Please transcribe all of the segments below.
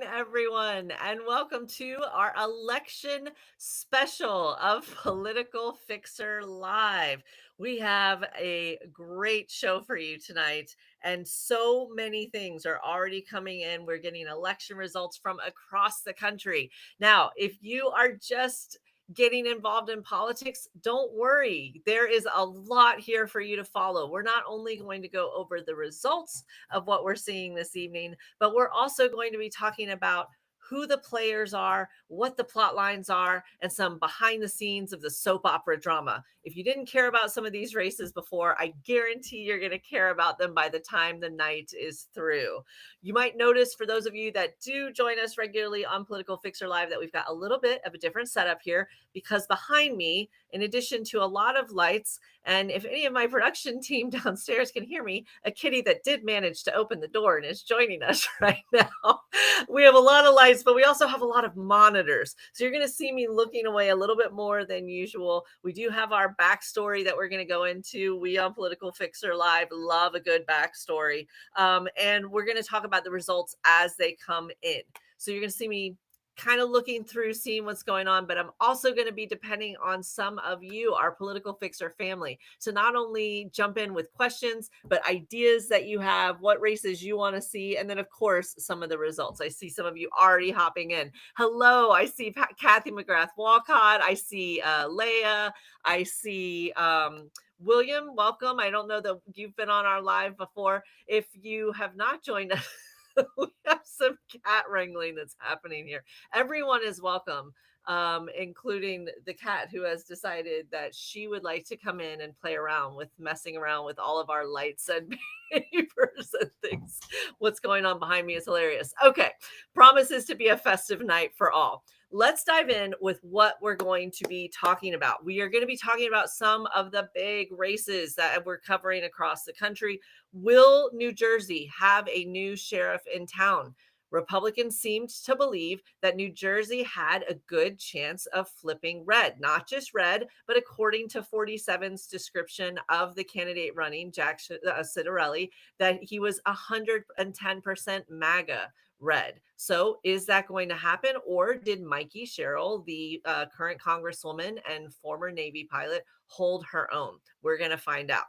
Everyone, and welcome to our election special of Political Fixer Live. We have a great show for you tonight, and so many things are already coming in. We're getting election results from across the country. Now, if you are just getting involved in politics, don't worry. There is a lot here for you to follow. We're not only going to go over the results of what we're seeing this evening, but we're also going to be talking about who the players are, what the plot lines are, and some behind the scenes of the soap opera drama. If you didn't care about some of these races before, I guarantee you're going to care about them by the time the night is through. You might notice, for those of you that do join us regularly on Political Fixer Live, that we've got a little bit of a different setup here because behind me, in addition to a lot of lights, and if any of my production team downstairs can hear me, a kitty that did manage to open the door and is joining us right now. We have a lot of lights, but we also have a lot of monitors. So you're going to see me looking away a little bit more than usual. We do have our backstory that we're going to go into. We on Political Fixer Live love a good backstory. And we're going to talk about the results as they come in. So you're going to see me kind of looking through, seeing what's going on, but I'm also going to be depending on some of you, our Political Fixer family, to not only jump in with questions, but ideas that you have, what races you want to see, and then, of course, some of the results. I see some of you already hopping in. Hello, I see Kathy McGrath Walcott. I see Leah. I see William. Welcome. I don't know that you've been on our live before. If you have not joined us, we have some cat wrangling that's happening here. Everyone is welcome, including the cat who has decided that she would like to come in and play around with messing around with all of our lights and papers and things. What's going on behind me is hilarious. Okay, promises to be a festive night for all. Let's dive in with what we're going to be talking about. We are going to be talking about some of the big races that we're covering across the country. Will New Jersey have a new sheriff in town? Republicans seemed to believe that New Jersey had a good chance of flipping red, not just red, but according to 47's description of the candidate running, Jack Ciattarelli, that he was 110% MAGA red. So is that going to happen? Or did Mikey Sherrill, the current congresswoman and former Navy pilot, hold her own? We're going to find out.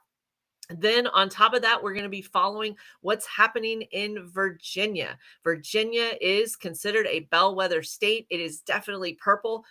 Then on top of that, we're going to be following what's happening in Virginia. Virginia is considered a bellwether state. It is definitely purple.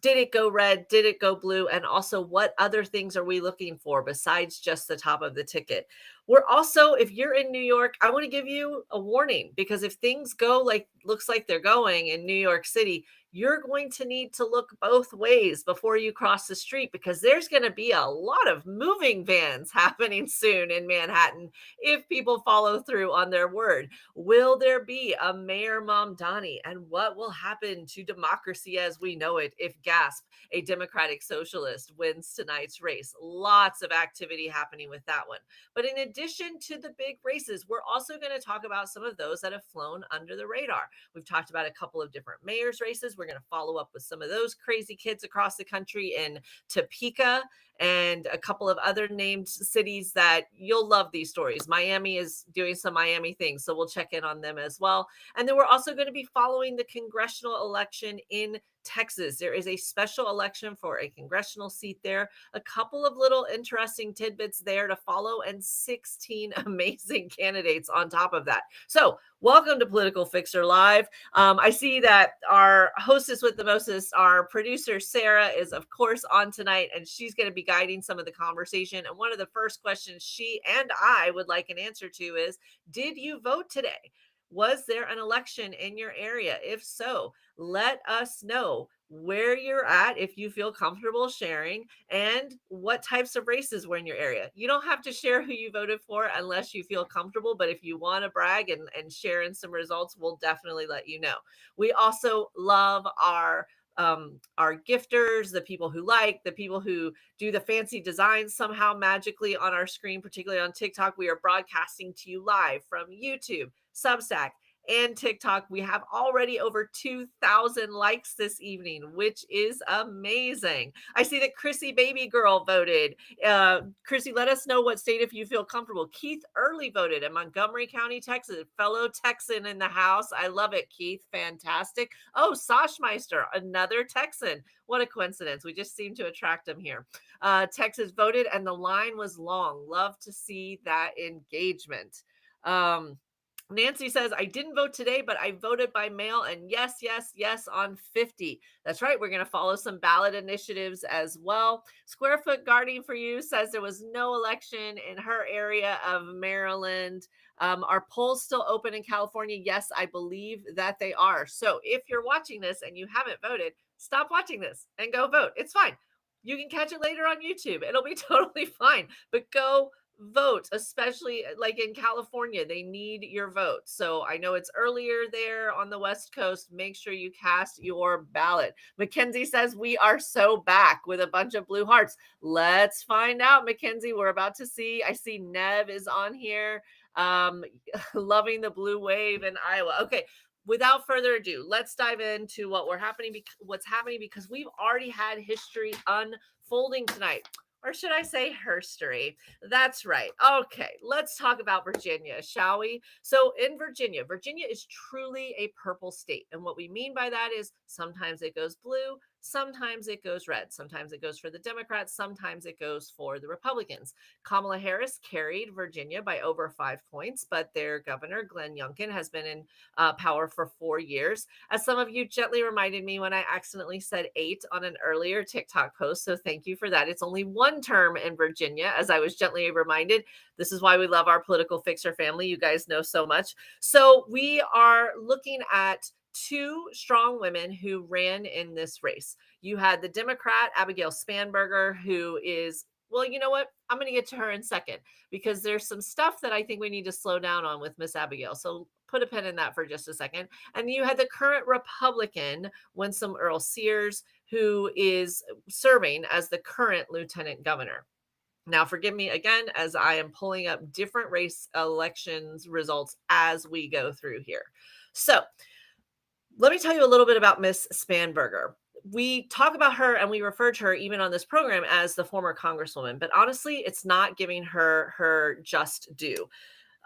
Did it go red? Did it go blue? And also, what other things are we looking for besides just the top of the ticket? We're also, if you're in New York, I want to give you a warning, because if things go like looks like they're going in New York City, you're going to need to look both ways before you cross the street, because there's going to be a lot of moving vans happening soon in Manhattan if people follow through on their word. Will there be a Mayor Mamdani? And what will happen to democracy as we know it if GASP, a Democratic Socialist, wins tonight's race? Lots of activity happening with that one. But in addition to the big races, we're also going to talk about some of those that have flown under the radar. We've talked about a couple of different mayor's races. We're going to follow up with some of those crazy kids across the country in Topeka and a couple of other named cities that you'll love these stories. Miami is doing some Miami things, so we'll check in on them as well. And then we're also going to be following the congressional election in Texas. There is a special election for a congressional seat there. A couple of little interesting tidbits there to follow, and 16 amazing candidates on top of that. So welcome to Political Fixer Live. I see that our hostess with the mostest, our producer Sarah, is of course on tonight, and she's going to be guiding some of the conversation. And one of the first questions she and I would like an answer to is, did you vote today? Was there an election in your area? If so, let us know where you're at, if you feel comfortable sharing, and what types of races were in your area. You don't have to share who you voted for unless you feel comfortable, but if you want to brag and share in some results, we'll definitely let you know. We also love our gifters, the people who like, the people who do the fancy designs somehow magically on our screen, particularly on TikTok. We are broadcasting to you live from YouTube, Substack, and TikTok. We have already over 2,000 likes this evening, which is amazing. I see that Chrissy Baby Girl voted. Chrissy, let us know what state if you feel comfortable. Keith Early voted in Montgomery County, Texas. Fellow Texan in the house. I love it, Keith. Fantastic. Oh, Soshmeister, another Texan. What a coincidence. We just seem to attract them here. Texas voted, and the line was long. Love to see that engagement. Um, Nancy says, I didn't vote today, but I voted by mail. And yes, yes, yes on 50. That's right. We're going to follow some ballot initiatives as well. Squarefoot Guarding for You says there was no election in her area of Maryland. Are polls still open in California? Yes, I believe that they are. So if you're watching this and you haven't voted, stop watching this and go vote. It's fine. You can catch it later on YouTube. It'll be totally fine. But go vote, especially like in California, they need your vote. So I know it's earlier there on the West Coast. Make sure you cast your ballot. Mackenzie says we are so back with a bunch of blue hearts. Let's find out, Mackenzie. We're about to see. I see Nev is on here. Loving the blue wave in Iowa. Okay, without further ado, let's dive into what's happening because we've already had history unfolding tonight. Or should I say herstory? That's right. Okay, let's talk about Virginia, shall we? So in Virginia, Virginia is truly a purple state. And what we mean by that is sometimes it goes blue, sometimes it goes red, sometimes it goes for the Democrats, sometimes it goes for the Republicans. Kamala Harris carried Virginia by over 5 points, but their governor, Glenn Youngkin, has been in power for 4 years. As some of you gently reminded me when I accidentally said 8 on an earlier TikTok post. So thank you for that. It's only one term in Virginia, as I was gently reminded. This is why we love our political fixer family. You guys know so much. So we are looking at 2 strong women who ran in this race. You had the Democrat, Abigail Spanberger, who is, well, you know what? I'm going to get to her in a second because there's some stuff that I think we need to slow down on with Miss Abigail. So put a pin in that for just a second. And you had the current Republican, Winsome Earl Sears, who is serving as the current lieutenant governor. Now, forgive me again, as I am pulling up different race elections results as we go through here. So let me tell you a little bit about Miss Spanberger. We talk about her and we refer to her even on this program as the former congresswoman, but honestly, it's not giving her her just due.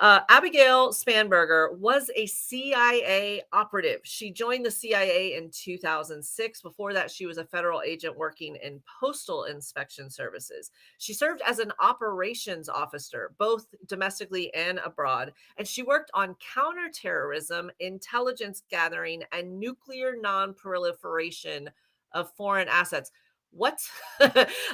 Abigail Spanberger was a CIA operative. She joined the CIA in 2006. Before that, she was a federal agent working in postal inspection services. She served as an operations officer, both domestically and abroad, and she worked on counterterrorism, intelligence gathering, and nuclear non-proliferation of foreign assets. What?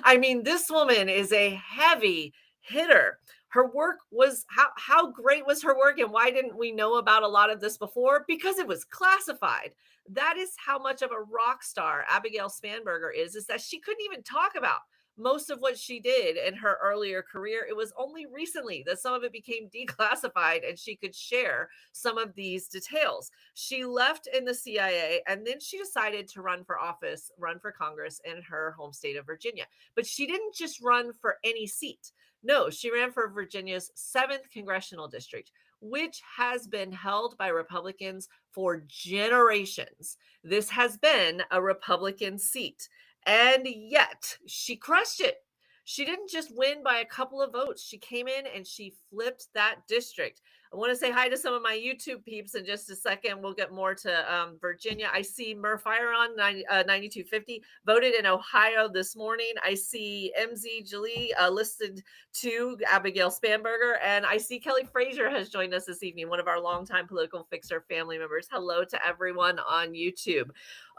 I mean, this woman is a heavy hitter. Her work was how great was her work and why didn't we know about a lot of this before? Because it was classified. That is how much of a rock star Abigail Spanberger is that she couldn't even talk about most of what she did in her earlier career. It was only recently that some of it became declassified and she could share some of these details. She left in the CIA and then she decided to run for office, run for Congress in her home state of Virginia. But she didn't just run for any seat. No, she ran for Virginia's 7th congressional district, which has been held by Republicans for generations. This has been a Republican seat. And yet she crushed it. She didn't just win by a couple of votes. She came in and she flipped that district. I want to say hi to some of my YouTube peeps in just a second. We'll get more to Virginia. I see Murphyron 9250 voted in Ohio this morning. I see MZ Jolie listed to Abigail Spanberger. And I see Kelly Frazier has joined us this evening, one of our longtime political fixer family members. Hello to everyone on YouTube.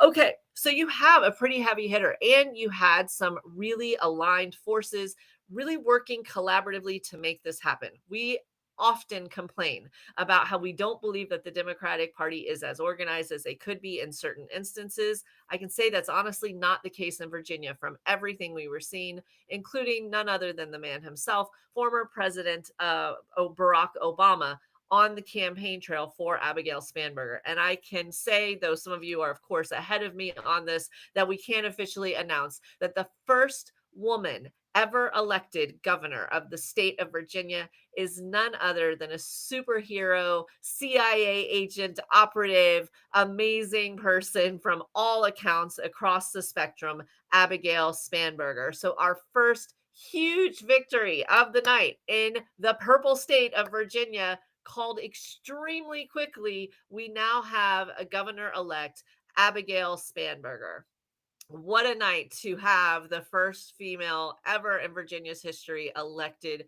Okay, so you have a pretty heavy hitter and you had some really aligned forces really working collaboratively to make this happen. We often complain about how we don't believe that the Democratic Party is as organized as they could be in certain instances. I can say that's honestly not the case in Virginia from everything we were seeing, including none other than the man himself, former President Barack Obama, on the campaign trail for Abigail Spanberger. And I can say, though some of you are, of course, ahead of me on this, that we can officially announce that the first woman ever elected governor of the state of Virginia is none other than a superhero, CIA agent, operative, amazing person from all accounts across the spectrum, Abigail Spanberger. So, our first huge victory of the night in the purple state of Virginia, called extremely quickly. We now have a governor elect, Abigail Spanberger. What a night to have the first female ever in Virginia's history elected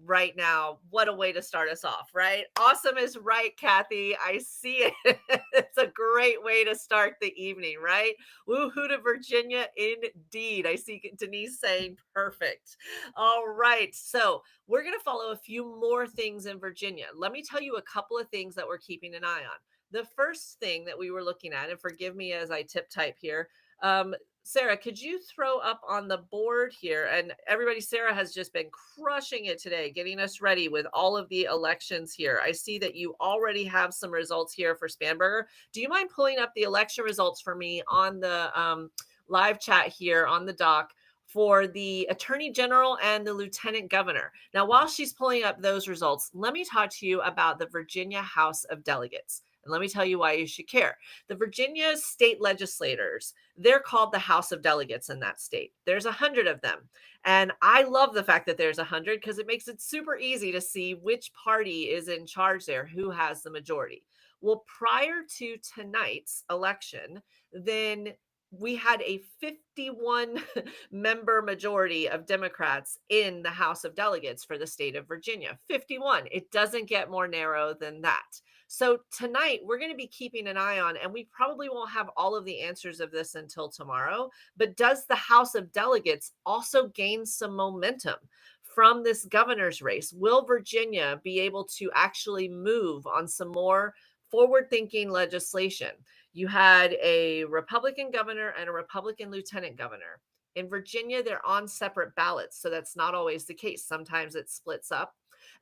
right now. What a way to start us off, right? Awesome is right, Kathy. I see it. It's a great way to start the evening, right? Woohoo to Virginia, indeed. I see Denise saying perfect. All right. So we're going to follow a few more things in Virginia. Let me tell you a couple of things that we're keeping an eye on. The first thing that we were looking at, and forgive me as I tip type here, um, Sarah, could you throw up on the board here? And everybody, Sarah has just been crushing it today, getting us ready with all of the elections here. I see that you already have some results here for Spanberger. Do you mind pulling up the election results for me on the live chat here on the doc for the attorney general and the lieutenant governor? Now, while she's pulling up those results, let me talk to you about the Virginia House of Delegates. And let me tell you why you should care. The Virginia state legislators, they're called the House of Delegates in that state. There's 100 of them. And I love the fact that there's 100 because it makes it super easy to see which party is in charge there, who has the majority. Well, prior to tonight's election, then we had a 51 member majority of Democrats in the House of Delegates for the state of Virginia. 51. It doesn't get more narrow than that. So tonight we're going to be keeping an eye on, and we probably won't have all of the answers of this until tomorrow, but does the House of Delegates also gain some momentum from this governor's race? Will Virginia be able to actually move on some more forward thinking legislation? You had a Republican governor and a Republican lieutenant governor. In Virginia, they're on separate ballots, so that's not always the case. Sometimes it splits up.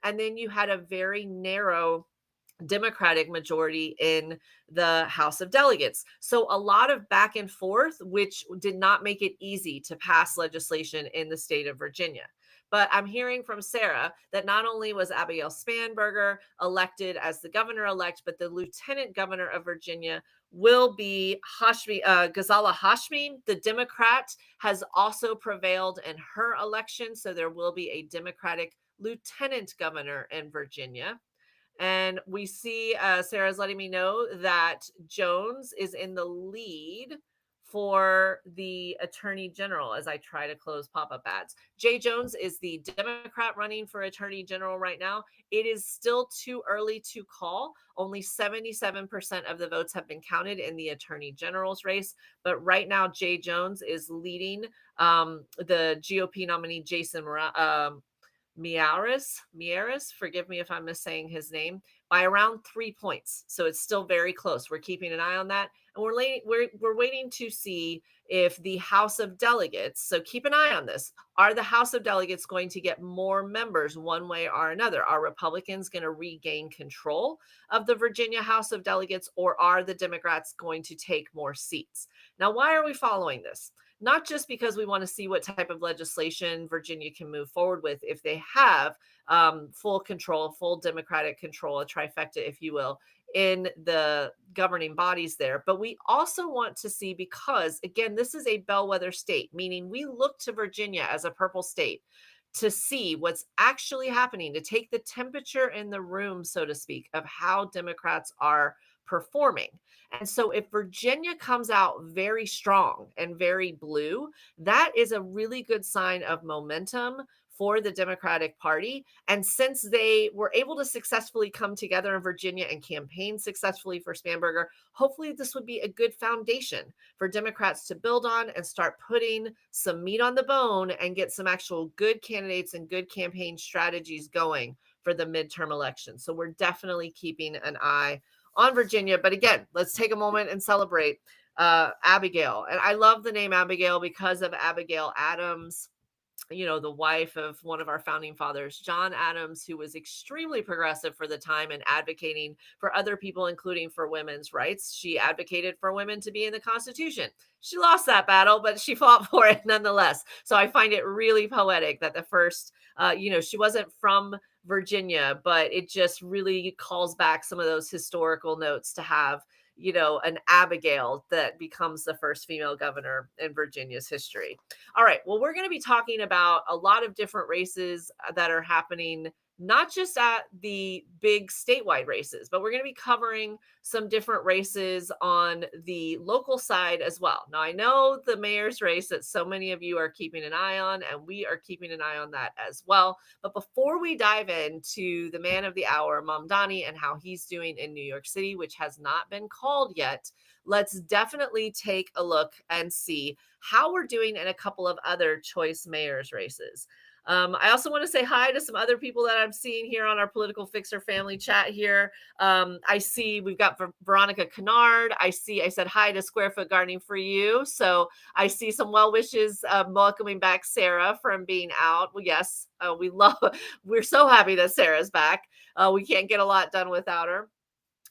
And then you had a very narrow Democratic majority in the House of Delegates. So a lot of back and forth, which did not make it easy to pass legislation in the state of Virginia. But I'm hearing from Sarah that not only was Abigail Spanberger elected as the governor elect, but the lieutenant governor of Virginia will be Ghazala Hashmi. The Democrat has also prevailed in her election. So there will be a Democratic lieutenant governor in Virginia. And we see Sarah's letting me know that Jones is in the lead for the attorney general as I try to close pop-up ads. Jay Jones is the Democrat running for attorney general right now. It is still too early to call. Only 77% of the votes have been counted in the attorney general's race. But right now, Jay Jones is leading the GOP nominee, Jason Miyares, forgive me if I'm missaying his name, by around 3 points. So it's still very close. We're keeping an eye on that. And we're waiting to see if the House of Delegates, so keep an eye on this. Are the House of Delegates going to get more members one way or another? Are Republicans going to regain control of the Virginia House of Delegates, or are the Democrats going to take more seats? Now, why are we following this? Not just because we want to see what type of legislation Virginia can move forward with if they have full control, full Democratic control, a trifecta, if you will, in the governing bodies there. But we also want to see, because, again, this is a bellwether state, meaning we look to Virginia as a purple state to see what's actually happening, to take the temperature in the room, so to speak, of how Democrats are performing. And so if Virginia comes out very strong and very blue, that is a really good sign of momentum for the Democratic Party. And since they were able to successfully come together in Virginia and campaign successfully for Spanberger, hopefully this would be a good foundation for Democrats to build on and start putting some meat on the bone and get some actual good candidates and good campaign strategies going for the midterm election. So we're definitely keeping an eye on Virginia. But again, let's take a moment and celebrate Abigail. And I love the name Abigail because of Abigail Adams. the wife of one of our founding fathers, John Adams, who was extremely progressive for the time and advocating for other people, including for women's rights. She advocated for women to be in the Constitution. She lost that battle, but she fought for it nonetheless. So I find it really poetic that the first, she wasn't from Virginia, but it just really calls back some of those historical notes to have an Abigail that becomes the first female governor in Virginia's history. All right. Well, we're going to be talking about a lot of different races that are happening, not just at the big statewide races, but we're going to be covering some different races on the local side as well. Now, I know the mayor's race that so many of you are keeping an eye on, and we are keeping an eye on that as well. But before we dive into the man of the hour, Mamdani, and how he's doing in New York City, which has not been called yet, let's definitely take a look and see how we're doing in a couple of other choice mayors races. I also want to say hi to some other people that I'm seeing here on our Political Fixer family chat here. I see we've got Veronica Kennard. I said hi to Square Foot Gardening for you. So I see some well wishes welcoming back Sarah from being out. Well, yes, we're so happy that Sarah's back. We can't get a lot done without her.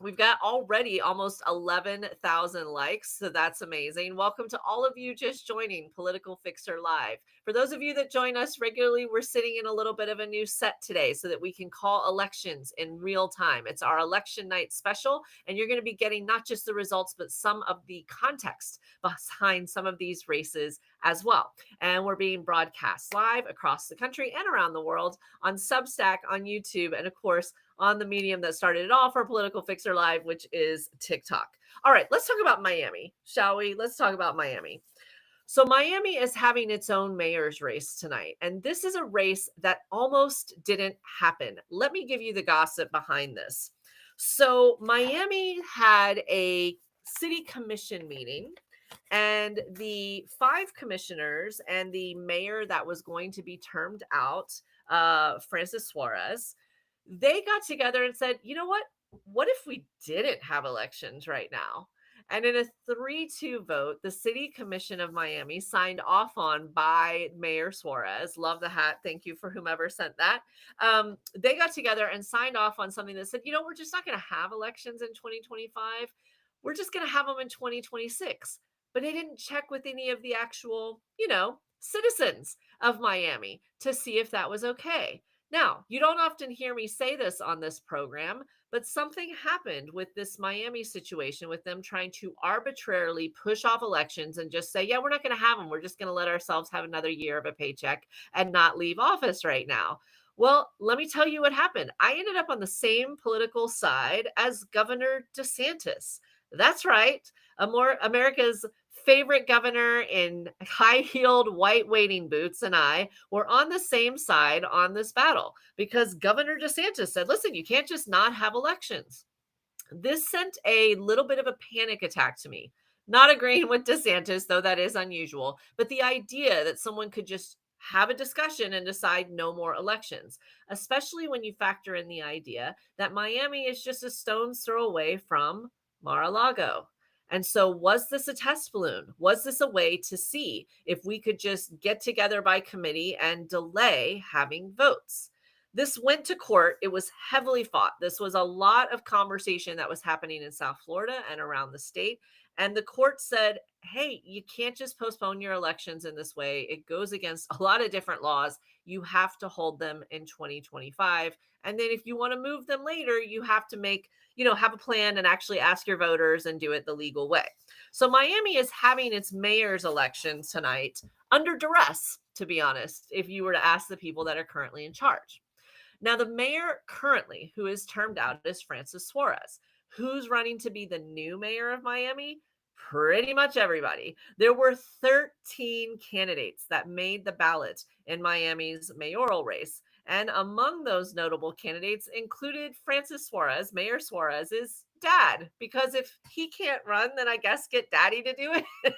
We've got already almost 11,000 likes, so that's amazing. Welcome to all of you just joining Political Fixer Live. For those of you that join us regularly, we're sitting in a little bit of a new set today so that we can call elections in real time. It's our election night special, and you're going to be getting not just the results, but some of the context behind some of these races as well. And we're being broadcast live across the country and around the world on Substack, on YouTube, and of course, on the medium that started it all for Political Fixer Live, which is TikTok. All right, let's talk about Miami, shall we? Let's talk about Miami. So Miami is having its own mayor's race tonight, and this is a race that almost didn't happen. Let me give you the gossip behind this. So Miami had a city commission meeting, and the 5 commissioners and the mayor that was going to be termed out, Francis Suarez, they got together and said, you know what? What if we didn't have elections right now? And in a 3-2 vote, the City Commission of Miami, signed off on by Mayor Suarez, love the hat. Thank you for whomever sent that. They got together and signed off on something that said, we're just not going to have elections in 2025. We're just going to have them in 2026. But they didn't check with any of the actual, citizens of Miami to see if that was okay. Now, you don't often hear me say this on this program, but something happened with this Miami situation with them trying to arbitrarily push off elections and just say, yeah, we're not going to have them. We're just going to let ourselves have another year of a paycheck and not leave office right now. Well, let me tell you what happened. I ended up on the same political side as Governor DeSantis. That's right. America's favorite governor in high-heeled white wading boots and I were on the same side on this battle because Governor DeSantis said, listen, you can't just not have elections. This sent a little bit of a panic attack to me. Not agreeing with DeSantis, though that is unusual, but the idea that someone could just have a discussion and decide no more elections, especially when you factor in the idea that Miami is just a stone's throw away from Mar-a-Lago. And so was this a test balloon? Was this a way to see if we could just get together by committee and delay having votes? This went to court. It was heavily fought. This was a lot of conversation that was happening in South Florida and around the state. And the court said, hey, you can't just postpone your elections in this way. It goes against a lot of different laws. You have to hold them in 2025. And then if you want to move them later, you have to have a plan and actually ask your voters and do it the legal way. So Miami is having its mayor's election tonight under duress, to be honest, if you were to ask the people that are currently in charge. Now, the mayor currently, who is termed out, is Francis Suarez. Who's running to be the new mayor of Miami? Pretty much everybody. There were 13 candidates that made the ballot in Miami's mayoral race. And among those notable candidates included Francis Suarez, Mayor Suarez's dad, because if he can't run, then I guess get daddy to do it.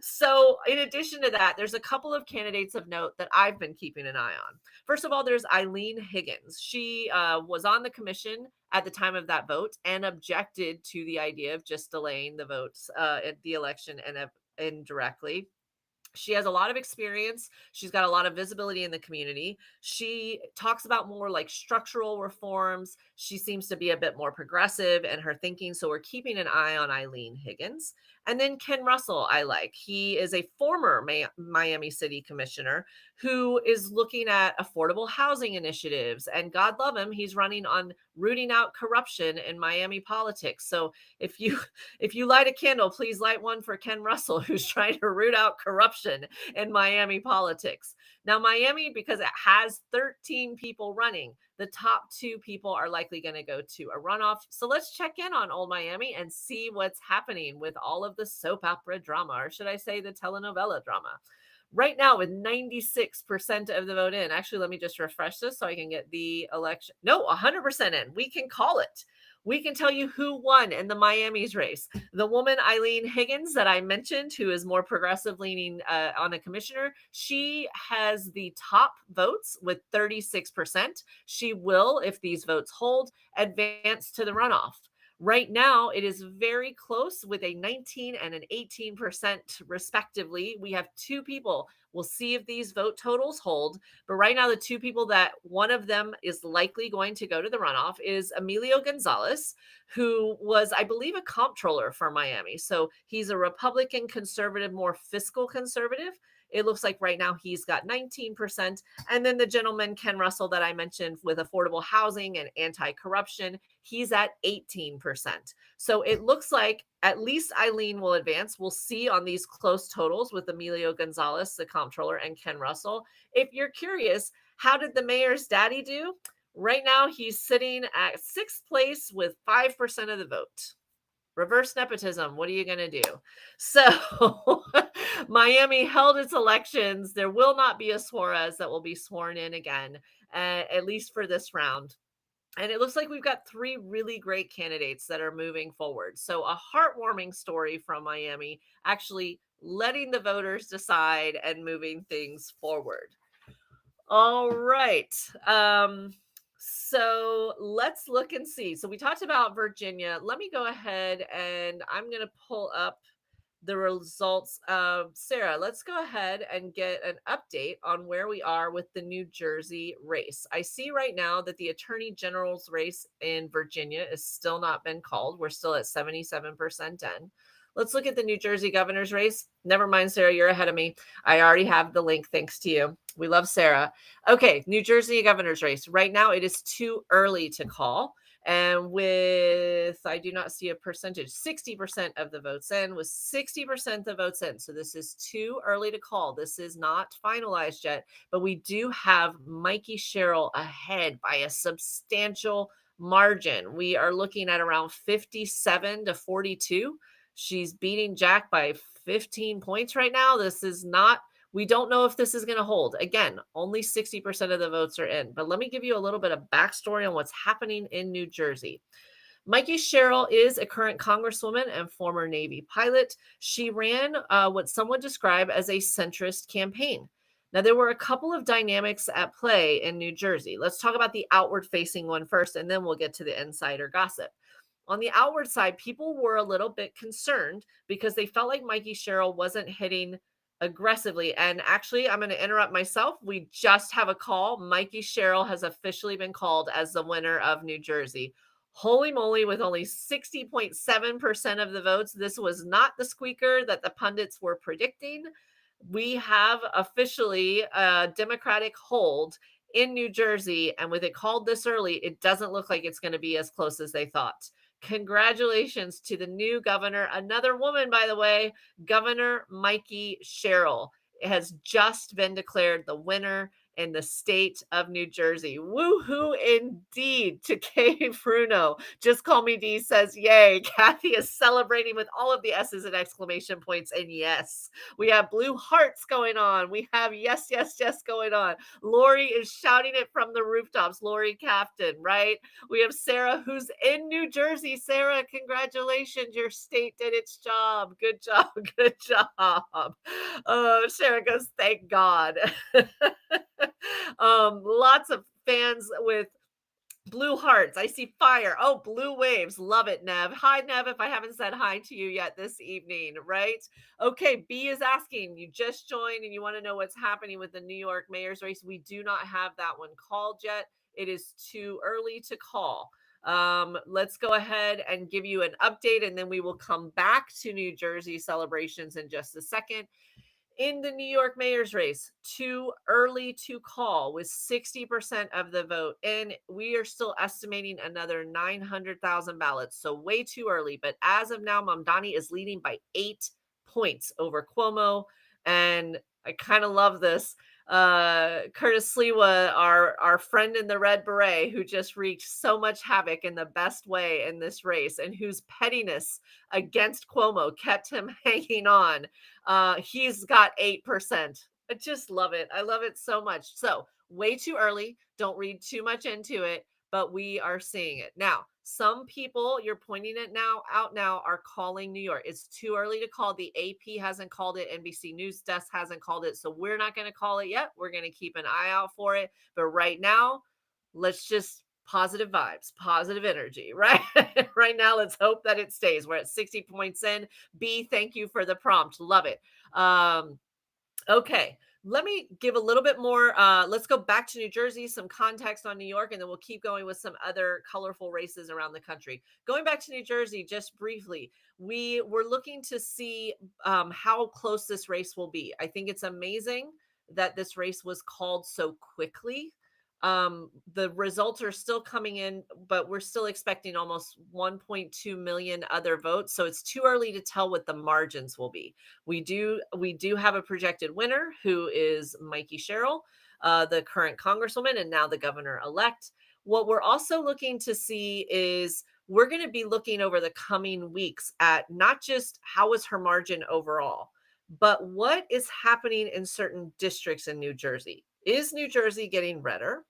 So in addition to that, there's a couple of candidates of note that I've been keeping an eye on. First of all, there's Eileen Higgins. She was on the commission at the time of that vote and objected to the idea of just delaying the votes at the election and indirectly. She has a lot of experience. She's got a lot of visibility in the community. She talks about more like structural reforms. She seems to be a bit more progressive in her thinking. So we're keeping an eye on Eileen Higgins. And then Ken Russell, I like. He is a former Miami City commissioner who is looking at affordable housing initiatives. And God love him, he's running on rooting out corruption in Miami politics. So if you if you light a candle, please light one for Ken Russell, who's trying to root out corruption in Miami politics. Now, Miami, because it has 13 people running, the top two people are likely going to go to a runoff. So let's check in on Old Miami and see what's happening with all of the soap opera drama, or should I say the telenovela drama. Right now, with 96% of the vote in, actually, let me just refresh this so I can get the election. No, 100% in. We can call it. We can tell you who won in the Miami's race. The woman, Eileen Higgins, that I mentioned, who is more progressive leaning on a commissioner, she has the top votes with 36%. She will, if these votes hold, advance to the runoff. Right now, it is very close with a 19 and an 18% respectively. We have two people. We'll see if these vote totals hold. But right now, the two people that one of them is likely going to go to the runoff is Emilio Gonzalez, who was, I believe, a comptroller for Miami. So he's a Republican conservative, more fiscal conservative. It looks like right now he's got 19%. And then the gentleman, Ken Russell, that I mentioned with affordable housing and anti corruption, he's at 18%. So it looks like at least Eileen will advance. We'll see on these close totals with Emilio Gonzalez, the comptroller, and Ken Russell. If you're curious, how did the mayor's daddy do? Right now, he's sitting at sixth place with 5% of the vote. Reverse nepotism. What are you going to do? So Miami held its elections. There will not be a Suarez that will be sworn in again, at least for this round. And it looks like we've got three really great candidates that are moving forward. So a heartwarming story from Miami, actually letting the voters decide and moving things forward. All right. So let's look and see. So we talked about Virginia. Let me go ahead and I'm going to pull up the results of Sarah. Let's go ahead and get an update on where we are with the New Jersey race. I see right now that the Attorney General's race in Virginia is still not been called. We're still at 77% in. Let's look at the New Jersey governor's race. Never mind, Sarah, you're ahead of me. I already have the link thanks to you. We love Sarah. Okay, New Jersey governor's race. Right now, it is too early to call. And with, I do not see a percentage, 60% of the votes in, with 60% the votes in. So this is too early to call. This is not finalized yet, but we do have Mikey Sherrill ahead by a substantial margin. We are looking at around 57 to 42. She's beating Jack by 15 points right now. This is not, we don't know if this is going to hold. Again, only 60% of the votes are in. But let me give you a little bit of backstory on what's happening in New Jersey. Mikey Sherrill is a current congresswoman and former Navy pilot. She ran what some would describe as a centrist campaign. Now, there were a couple of dynamics at play in New Jersey. Let's talk about the outward facing one first, and then we'll get to the insider gossip. On the outward side, people were a little bit concerned because they felt like Mikey Sherrill wasn't hitting aggressively. And actually, I'm going to interrupt myself. We just have a call. Mikey Sherrill has officially been called as the winner of New Jersey. Holy moly, with only 60.7% of the votes. This was not the squeaker that the pundits were predicting. We have officially a Democratic hold in New Jersey. And with it called this early, it doesn't look like it's going to be as close as they thought. Congratulations to the new governor, another woman, by the way, Governor Mikey Sherrill has just been declared the winner in the state of New Jersey. Woohoo indeed to Kay Fruno. Just Call Me D says, yay. Kathy is celebrating with all of the S's and exclamation points. And yes, we have blue hearts going on. We have yes, yes, yes going on. Lori is shouting it from the rooftops. Lori Captain, right? We have Sarah, who's in New Jersey. Sarah, congratulations. Your state did its job. Good job. Good job. Oh, Sarah goes, thank God. Lots of fans with Blue hearts. I see fire. Oh, blue waves. Love it, Nev. Hi, Nev, if I haven't said hi to you yet this evening, right? Okay, B is asking, you just joined and you want to know what's happening with the New York mayor's race. We do not have that one called yet. It is too early to call. Let's go ahead and give you an update, and then we will come back to New Jersey celebrations in just a second. In the New York mayor's race, too early to call with 60% of the vote. And we are still estimating another 900,000 ballots. So way too early. But as of now, Mamdani is leading by 8 points over Cuomo. And I kind of love this. Curtis Sliwa, our friend in the red beret, who just wreaked so much havoc in the best way in this race, and whose pettiness against Cuomo kept him hanging on. He's got 8%. I just love it. I love it so much. So, way too early. Don't read too much into it, but we are seeing it. Now, some people, you're pointing it now out now, are calling New York. It's too early to call. The AP hasn't called it. NBC News Desk hasn't called it. So, we're not going to call it yet. We're going to keep an eye out for it. But right now, let's just positive vibes, positive energy, right? Right now, let's hope that it stays. We're at 60 points in. B, thank you for the prompt. Love it. Okay, let me give a little bit more. Let's go back to New Jersey, some context on New York, and then we'll keep going with some other colorful races around the country. Going back to New Jersey, just briefly, we were looking to see how close this race will be. I think it's amazing that this race was called so quickly. The results are still coming in, but we're still expecting almost 1.2 million other votes. So it's too early to tell what the margins will be. We do have a projected winner, who is Mikey Sherrill, the current congresswoman and now the governor elect. What we're also looking to see is we're going to be looking over the coming weeks at not just how is her margin overall, but what is happening in certain districts in New Jersey. Is New Jersey getting redder?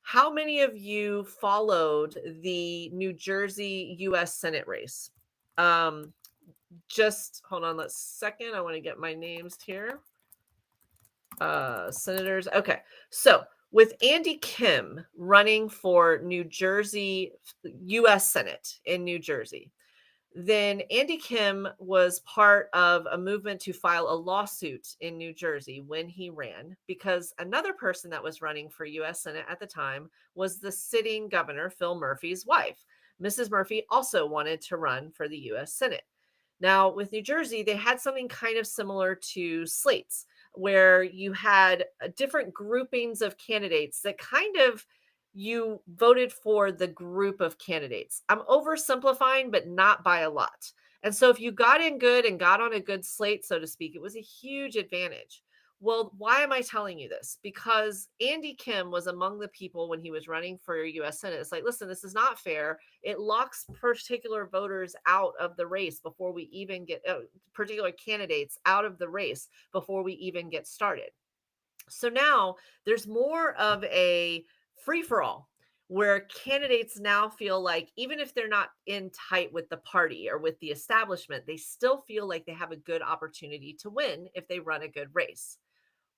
How many of you followed the New Jersey US Senate race? Just hold on a second. I want to get my names here. Senators. Okay. So with Andy Kim running for New Jersey US Senate in New Jersey, then Andy Kim was part of a movement to file a lawsuit in New Jersey when he ran, because another person that was running for US Senate at the time was the sitting governor, Phil Murphy's wife. Mrs. Murphy also wanted to run for the US Senate. Now, with New Jersey, they had something kind of similar to slates, where you had different groupings of candidates that kind of you voted for the group of candidates. I'm oversimplifying, but not by a lot. And so if you got in good and got on a good slate, so to speak, it was a huge advantage. Well, why am I telling you this? Because Andy Kim was among the people when he was running for US Senate. It's like, listen, this is not fair. It locks particular voters out of the race before we even get particular candidates out of the race before we even get started. So now there's more of a free for all, where candidates now feel like even if they're not in tight with the party or with the establishment, they still feel like they have a good opportunity to win if they run a good race.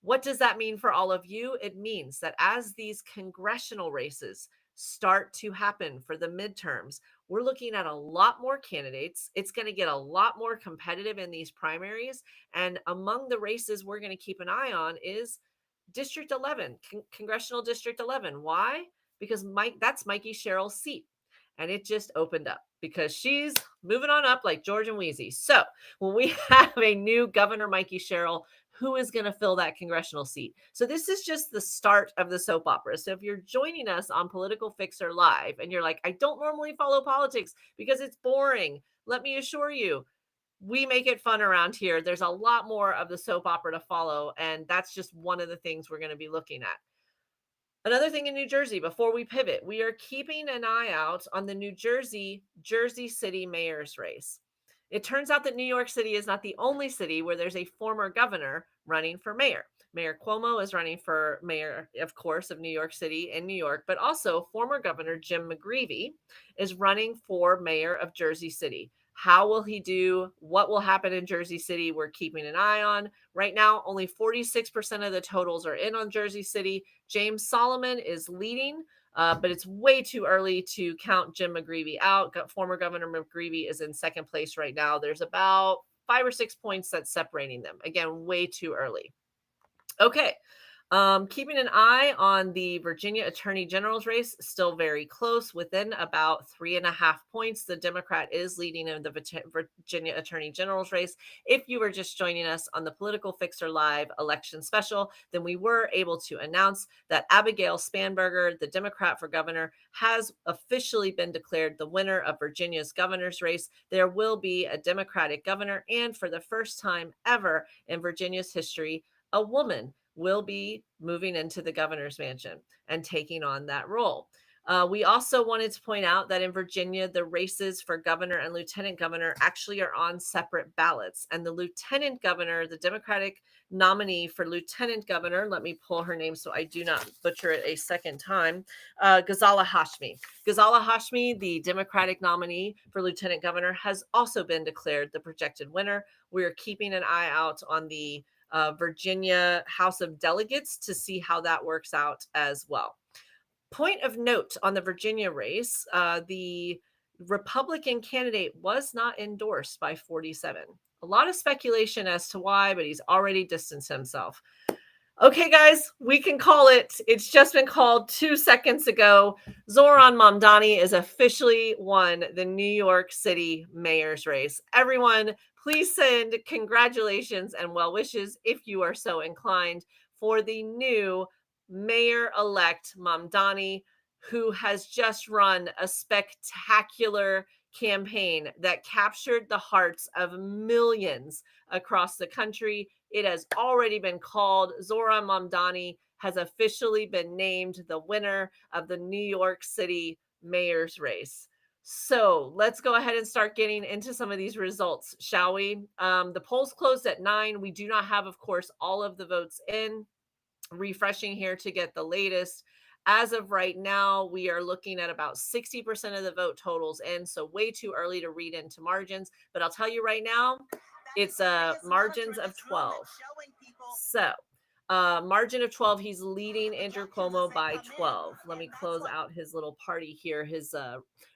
What does that mean for all of you? It means that as these congressional races start to happen for the midterms, we're looking at a lot more candidates. It's going to get a lot more competitive in these primaries. And among the races we're going to keep an eye on is District 11, Congressional District 11. Why? Because that's Mikey Sherrill's seat. And it just opened up because she's moving on up like George and Wheezy. So when we have a new Governor Mikey Sherrill, who is going to fill that congressional seat? So this is just the start of the soap opera. So if you're joining us on Political Fixer Live and you're like, I don't normally follow politics because it's boring, let me assure you, we make it fun around here. There's a lot more of the soap opera to follow, and that's just one of the things we're going to be looking at. Another thing in New Jersey, before we pivot, we are keeping an eye out on the Jersey City mayor's race. It turns out that New York City is not the only city where there's a former governor running for mayor. Mayor Cuomo is running for mayor, of course, of New York City in New York, but also former Governor Jim McGreevey is running for mayor of Jersey City. How will he do? What will happen in Jersey City? We're keeping an eye on. Right now, only 46% of the totals are in on Jersey City. James Solomon is leading but it's way too early to count Jim McGreevey out. Former Governor McGreevey is in second place right now. There's about 5 or 6 points that's separating them. Again, way too early. Okay. Keeping an eye on the Virginia Attorney General's race, still very close, within about 3.5 points. The Democrat is leading in the Virginia Attorney General's race. If you were just joining us on the Political Fixer Live election special, then we were able to announce that Abigail Spanberger, the Democrat for governor, has officially been declared the winner of Virginia's governor's race. There will be a Democratic governor, and for the first time ever in Virginia's history, a woman will be moving into the governor's mansion and taking on that role. We also wanted to point out that in Virginia, the races for governor and lieutenant governor actually are on separate ballots. And the lieutenant governor, the Democratic nominee for lieutenant governor, let me pull her name so I do not butcher it a second time, Ghazala Hashmi. Ghazala Hashmi, the Democratic nominee for lieutenant governor, has also been declared the projected winner. We're keeping an eye out on the Virginia House of Delegates to see how that works out as well. Point of note on the Virginia race, the Republican candidate was not endorsed by 47. A lot of speculation as to why, but he's already distanced himself. Okay, guys, we can call it. It's just been called 2 seconds ago. Zohran Mamdani is officially won the New York City mayor's race. Everyone, please send congratulations and well wishes, if you are so inclined, for the new mayor-elect Mamdani, who has just run a spectacular campaign that captured the hearts of millions across the country. It has already been called. Zohran Mamdani has officially been named the winner of the New York City mayor's race. So let's go ahead and start getting into some of these results, shall we? The polls closed at 9. We do not have, of course, all of the votes in. Refreshing here to get the latest. As of right now, we are looking at about 60% of the vote totals in, so way too early to read into margins. But I'll tell you right now, it's margins of 12. So margin of 12, he's leading Andrew Cuomo by 12. Let me close out his little party here. His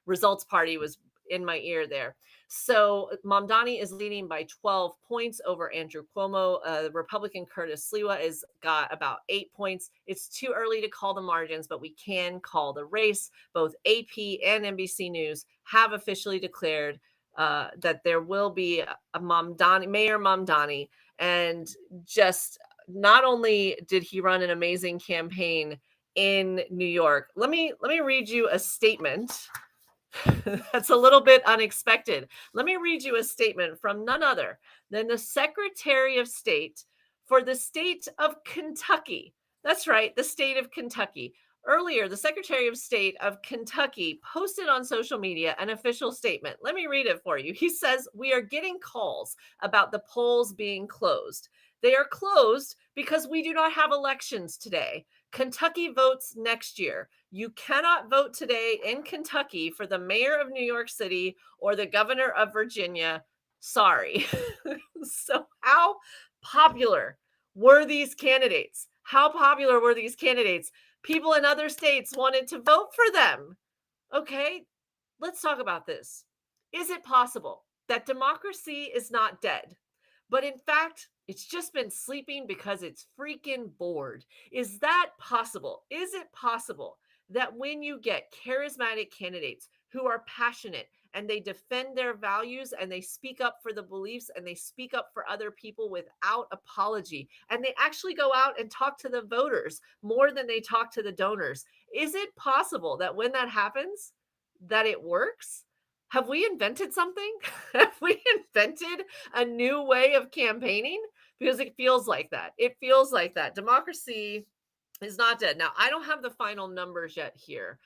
results party was in my ear there. So Mamdani is leading by 12 points over Andrew Cuomo. Republican Curtis Sliwa is got about 8 points. It's too early to call the margins, but we can call the race. Both AP and NBC News have officially declared that there will be a Mayor Mamdani, and just not only did he run an amazing campaign in New York. Let me read you a statement. That's a little bit unexpected. Let me read you a statement from none other than the Secretary of State for the state of Kentucky. That's right, the state of Kentucky. Earlier, the Secretary of State of Kentucky posted on social media an official statement. Let me read it for you. He says, "We are getting calls about the polls being closed. They are closed because we do not have elections today. Kentucky votes next year. You cannot vote today in Kentucky for the mayor of New York City or the governor of Virginia. Sorry." So how popular were these candidates? How popular were these candidates? People in other states wanted to vote for them. Okay, let's talk about this. Is it possible that democracy is not dead, but in fact, it's just been sleeping because it's freaking bored? Is that possible? Is it possible that when you get charismatic candidates who are passionate and they defend their values and they speak up for the beliefs and they speak up for other people without apology, and they actually go out and talk to the voters more than they talk to the donors? Is it possible that when that happens, that it works? Have we invented something? Have we invented a new way of campaigning? Because it feels like that. It feels like that. Democracy is not dead. Now, I don't have the final numbers yet here.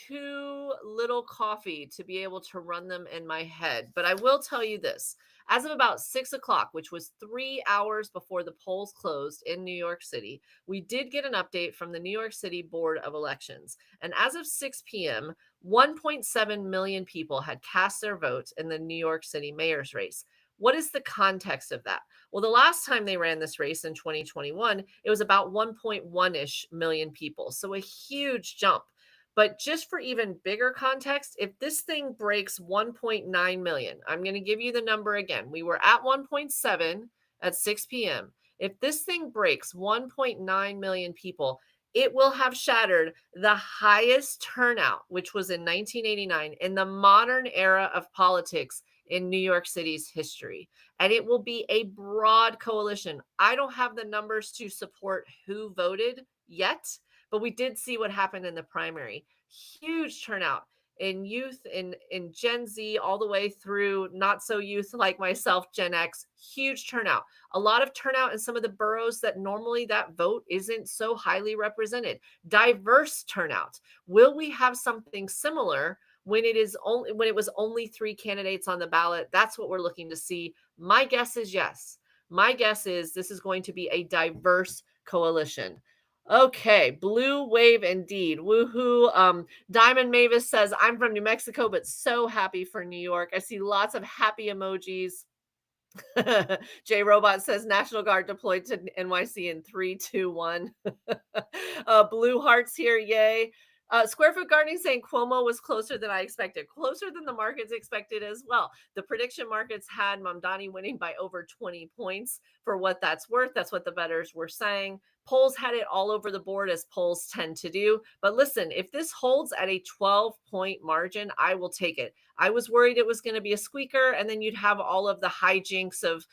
Too little coffee to be able to run them in my head. But I will tell you this. As of about 6 o'clock, which was 3 hours before the polls closed in New York City, we did get an update from the New York City Board of Elections. And as of 6 p.m., 1.7 million people had cast their vote in the New York City mayor's race. What is the context of that? Well, the last time they ran this race in 2021, it was about 1.1-ish million people. So a huge jump. But just for even bigger context, if this thing breaks 1.9 million, I'm going to give you the number again. We were at 1.7 at 6 p.m. If this thing breaks 1.9 million people, it will have shattered the highest turnout, which was in 1989, in the modern era of politics in New York City's history. And it will be a broad coalition. I don't have the numbers to support who voted yet, but we did see what happened in the primary. Huge turnout in youth, in Gen Z, all the way through not so youth like myself, Gen X. Huge turnout. A lot of turnout in some of the boroughs that normally that vote isn't so highly represented. Diverse turnout. Will we have something similar when it was only 3 candidates on the ballot? That's what we're looking to see. My guess is yes. My guess is this is going to be a diverse coalition. Okay, blue wave indeed. Woohoo. Diamond Mavis says, I'm from New Mexico, but so happy for New York. I see lots of happy emojis. J Robot says National Guard deployed to NYC in 3, 2, 1. Blue hearts here, yay. Square Foot Gardening saying Cuomo was closer than I expected, closer than the markets expected as well. The prediction markets had Mamdani winning by over 20 points. For what that's worth, that's what the bettors were saying. Polls had it all over the board, as polls tend to do. But listen, if this holds at a 12-point margin, I will take it. I was worried it was going to be a squeaker, and then you'd have all of the hijinks of,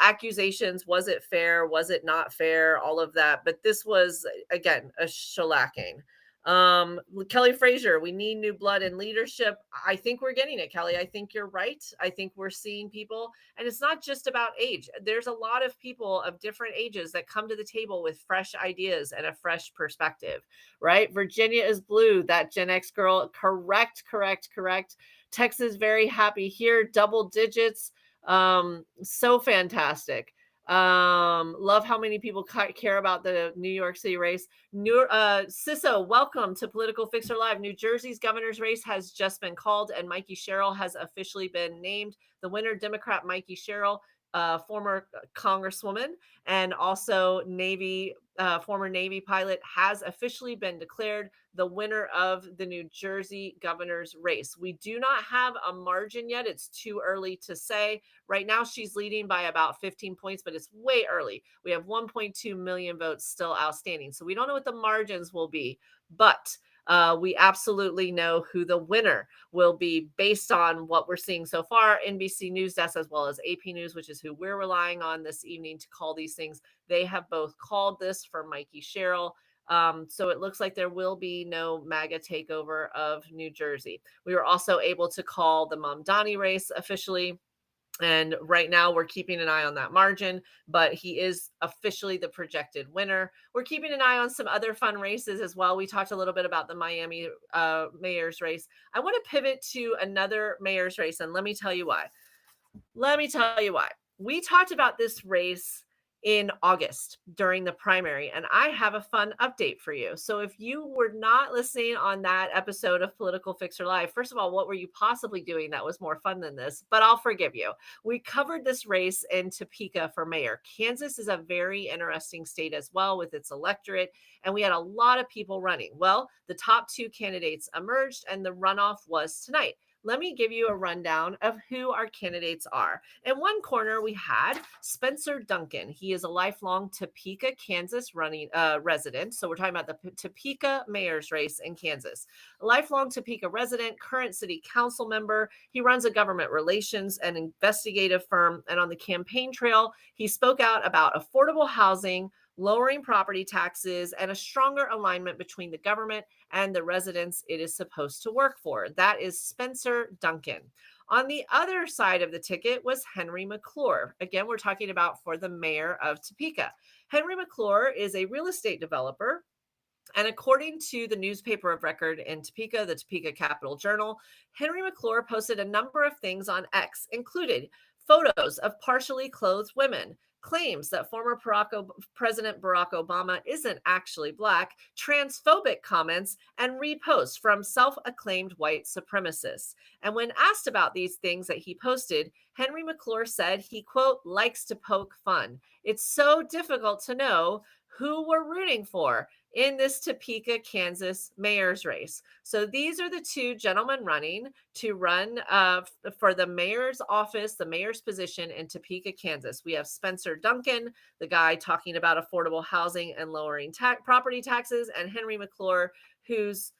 accusations. Was it fair? Was it not fair? All of that. But this was, again, a shellacking. Kelly Frazier, we need new blood and leadership. I think we're getting it, Kelly. I think you're right. I think we're seeing people, and it's not just about age. There's a lot of people of different ages that come to the table with fresh ideas and a fresh perspective, right? Virginia is blue, that Gen X girl. Correct, correct, correct. Texas, very happy here. Double digits. So fantastic. Love how many people care about the New York City race. Ciso, welcome to Political Fixer Live. New Jersey's governor's race has just been called, and Mikey Sherrill has officially been named the winner. Democrat Mikey Sherrill, former congresswoman and also former Navy pilot, has officially been declared the winner of the New Jersey governor's race. We do not have a margin yet. It's too early to say. Right now, she's leading by about 15 points, but it's way early. We have 1.2 million votes still outstanding. So we don't know what the margins will be, but we absolutely know who the winner will be based on what we're seeing so far. NBC News Desk, as well as AP News, which is who we're relying on this evening to call these things, they have both called this for Mikey Sherrill. So it looks like there will be no MAGA takeover of New Jersey. We were also able to call the Mamdani race officially. And right now we're keeping an eye on that margin, but he is officially the projected winner. We're keeping an eye on some other fun races as well. We talked a little bit about the Miami mayor's race. I want to pivot to another mayor's race, and let me tell you why. We talked about this race in August during the primary, and I have a fun update for you. So if you were not listening on that episode of Political Fixer Live, first of all, what were you possibly doing that was more fun than this? But I'll forgive you. We covered this race in Topeka for mayor. Kansas is a very interesting state as well with its electorate, and we had a lot of people running. Well, the top 2 candidates emerged, and the runoff was tonight. Let me give you a rundown of who our candidates are. In one corner, we had Spencer Duncan. He is a lifelong Topeka, Kansas resident. So we're talking about the Topeka mayor's race in Kansas. A lifelong Topeka resident, current city council member. He runs a government relations and investigative firm. And on the campaign trail, he spoke out about affordable housing, lowering property taxes, and a stronger alignment between the government and the residents it is supposed to work for. That is Spencer Duncan. On the other side of the ticket was Henry McClure. Again, we're talking about for the mayor of Topeka. Henry McClure is a real estate developer. And according to the newspaper of record in Topeka, the Topeka Capital Journal, Henry McClure posted a number of things on X, including photos of partially clothed women, claims that former President Barack Obama isn't actually black, transphobic comments, and reposts from self acclaimed white supremacists. And when asked about these things that he posted, Henry McClure said he, quote, likes to poke fun. It's so difficult to know who we're rooting for in this Topeka, Kansas mayor's race. So these are the two gentlemen running to run for the mayor's office, the mayor's position in Topeka, Kansas. We have Spencer Duncan, the guy talking about affordable housing and lowering property taxes, and Henry McClure, who's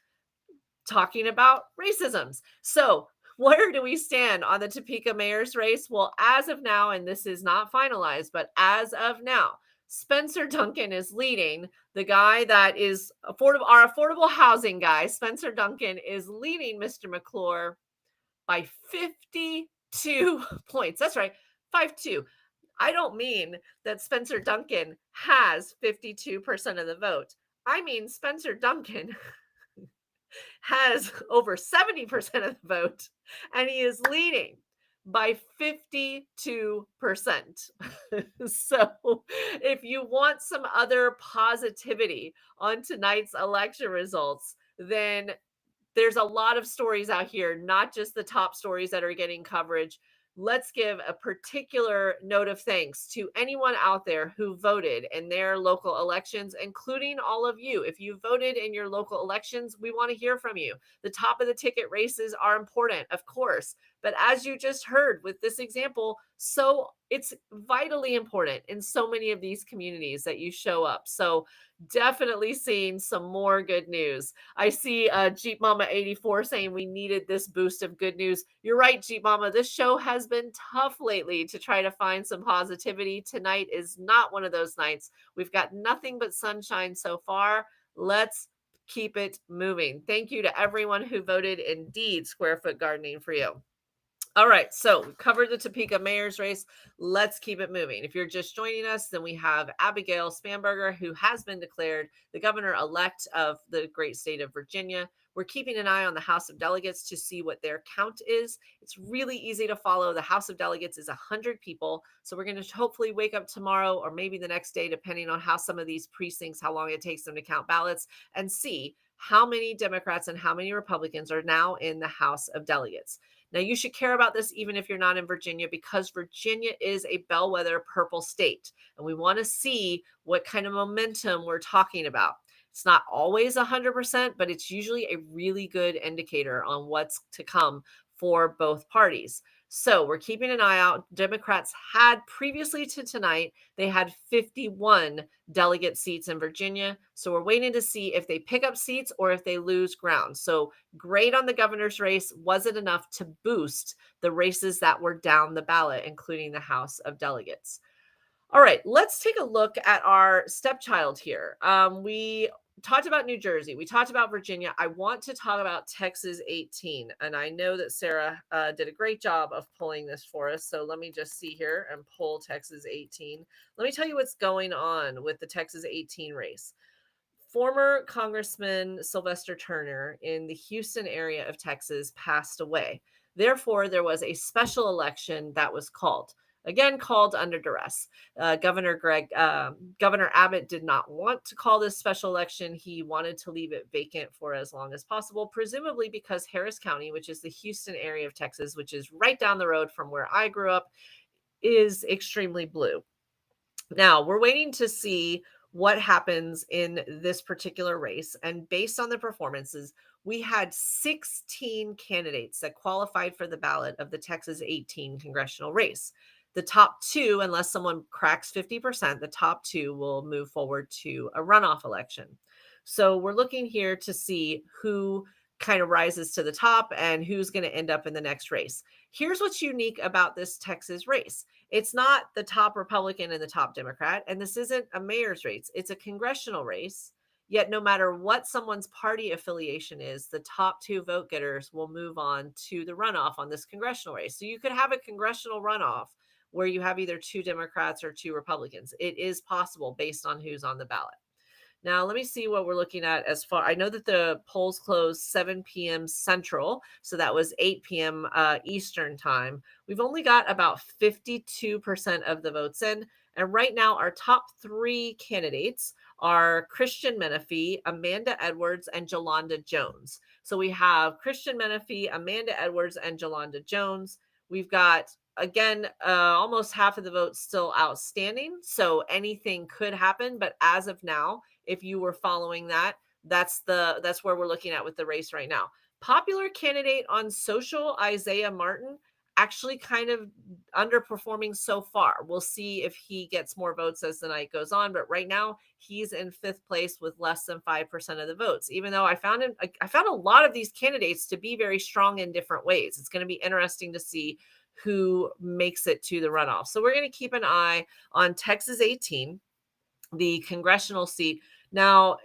talking about racisms. So where do we stand on the Topeka mayor's race? Well, as of now, and this is not finalized, but as of now, Spencer Duncan is leading. The guy that is our affordable housing guy, Spencer Duncan, is leading Mr. McClure by 52 points. That's right, 5-2. I don't mean that Spencer Duncan has 52% of the vote. I mean Spencer Duncan has over 70% of the vote, and he is leading by 52%. So, if you want some other positivity on tonight's election results, then there's a lot of stories out here, not just the top stories that are getting coverage. Let's give a particular note of thanks to anyone out there who voted in their local elections, including all of you. If you voted in your local elections, we want to hear from you. The top of the ticket races are important, of course, but as you just heard with this example, so it's vitally important in so many of these communities that you show up. So definitely seeing some more good news. I see Jeep Mama 84 saying we needed this boost of good news. You're right, Jeep Mama. This show has been tough lately to try to find some positivity. Tonight is not one of those nights. We've got nothing but sunshine so far. Let's keep it moving. Thank you to everyone who voted. Indeed, Square Foot Gardening for you. All right, so we've covered the Topeka mayor's race. Let's keep it moving. If you're just joining us, then we have Abigail Spanberger, who has been declared the governor-elect of the great state of Virginia. We're keeping an eye on the House of Delegates to see what their count is. It's really easy to follow. The House of Delegates is 100 people. So we're going to hopefully wake up tomorrow or maybe the next day, depending on how some of these precincts, how long it takes them to count ballots, and see how many Democrats and how many Republicans are now in the House of Delegates. Now, you should care about this even if you're not in Virginia, because Virginia is a bellwether purple state, and we want to see what kind of momentum we're talking about. It's not always 100%, but it's usually a really good indicator on what's to come for both parties. So we're keeping an eye out. Democrats had previously to tonight, they had 51 delegate seats in Virginia. So we're waiting to see if they pick up seats or if they lose ground. So great on the governor's race. Was it enough to boost the races that were down the ballot, including the House of Delegates? All right, let's take a look at our stepchild here. We talked about New Jersey. We talked about Virginia. I want to talk about Texas 18. And I know that Sarah did a great job of pulling this for us. So let me just see here and pull Texas 18. Let me tell you what's going on with the Texas 18 race. Former Congressman Sylvester Turner in the Houston area of Texas passed away. Therefore, there was a special election that was called. Again, called under duress. Governor Abbott did not want to call this special election. He wanted to leave it vacant for as long as possible, presumably because Harris County, which is the Houston area of Texas, which is right down the road from where I grew up, is extremely blue. Now, we're waiting to see what happens in this particular race. And based on the performances, we had 16 candidates that qualified for the ballot of the Texas 18 congressional race. The top two, unless someone cracks 50%, the top two will move forward to a runoff election. So we're looking here to see who kind of rises to the top and who's going to end up in the next race. Here's what's unique about this Texas race. It's not the top Republican and the top Democrat, and this isn't a mayor's race. It's a congressional race. Yet no matter what someone's party affiliation is, the top two vote getters will move on to the runoff on this congressional race. So you could have a congressional runoff where you have either two Democrats or two Republicans. It is possible based on who's on the ballot. Now, let me see what we're looking at as far. I know that the polls closed 7 p.m. Central, so that was 8 p.m. Eastern time. We've only got about 52% of the votes in. And right now, our top three candidates are Christian Menifee, Amanda Edwards, and Jolanda Jones. So we have Christian Menifee, Amanda Edwards, and Jolanda Jones. We've got again almost half of the votes still outstanding, so anything could happen. But as of now, if you were following that, that's where we're looking at with the race right now. Popular candidate on social, Isaiah Martin, actually kind of underperforming so far. We'll see if he gets more votes as the night goes on, but right now he's in fifth place with less than 5% of the votes. Even though I found a lot of these candidates to be very strong in different ways. It's going to be interesting to see who makes it to the runoff. So we're going to keep an eye on Texas 18, the congressional seat. Now,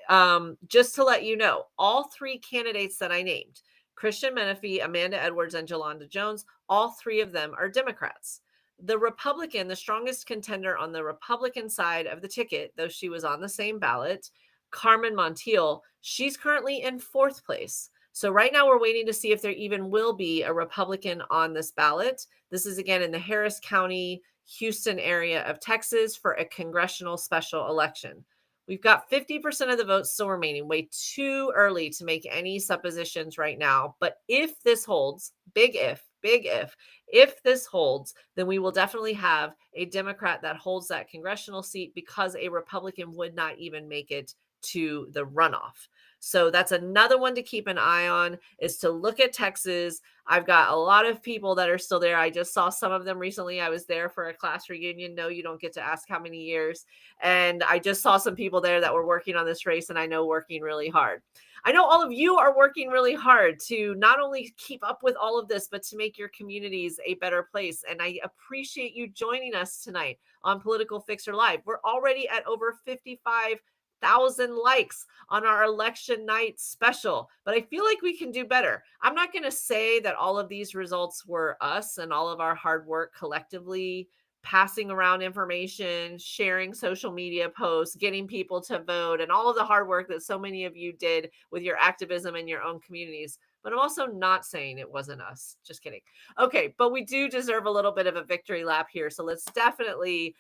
just to let you know, all three candidates that I named, Christian Menifee, Amanda Edwards, and Jolanda Jones, all three of them are Democrats. The Republican, the strongest contender on the Republican side of the ticket, though she was on the same ballot, Carmen Montiel, she's currently in fourth place. So right now we're waiting to see if there even will be a Republican on this ballot. This is again in the Harris County, Houston area of Texas for a congressional special election. We've got 50% of the votes still remaining, way too early to make any suppositions right now. But if this holds, big if this holds, then we will definitely have a Democrat that holds that congressional seat because a Republican would not even make it to the runoff. So that's another one to keep an eye on, is to look at Texas. I've got a lot of people that are still there. I just saw some of them recently. I was there for a class reunion. No, you don't get to ask how many years. And I just saw some people there that were working on this race, and I know working really hard. I know all of you are working really hard to not only keep up with all of this, but to make your communities a better place. And I appreciate you joining us tonight on Political Fixer Live. We're already at over 55,000 likes on our election night special, but I feel like we can do better. I'm not going to say that all of these results were us and all of our hard work collectively passing around information, sharing social media posts, getting people to vote, and all of the hard work that so many of you did with your activism in your own communities. But I'm also not saying it wasn't us. Just kidding. Okay, but we do deserve a little bit of a victory lap here. So let's definitely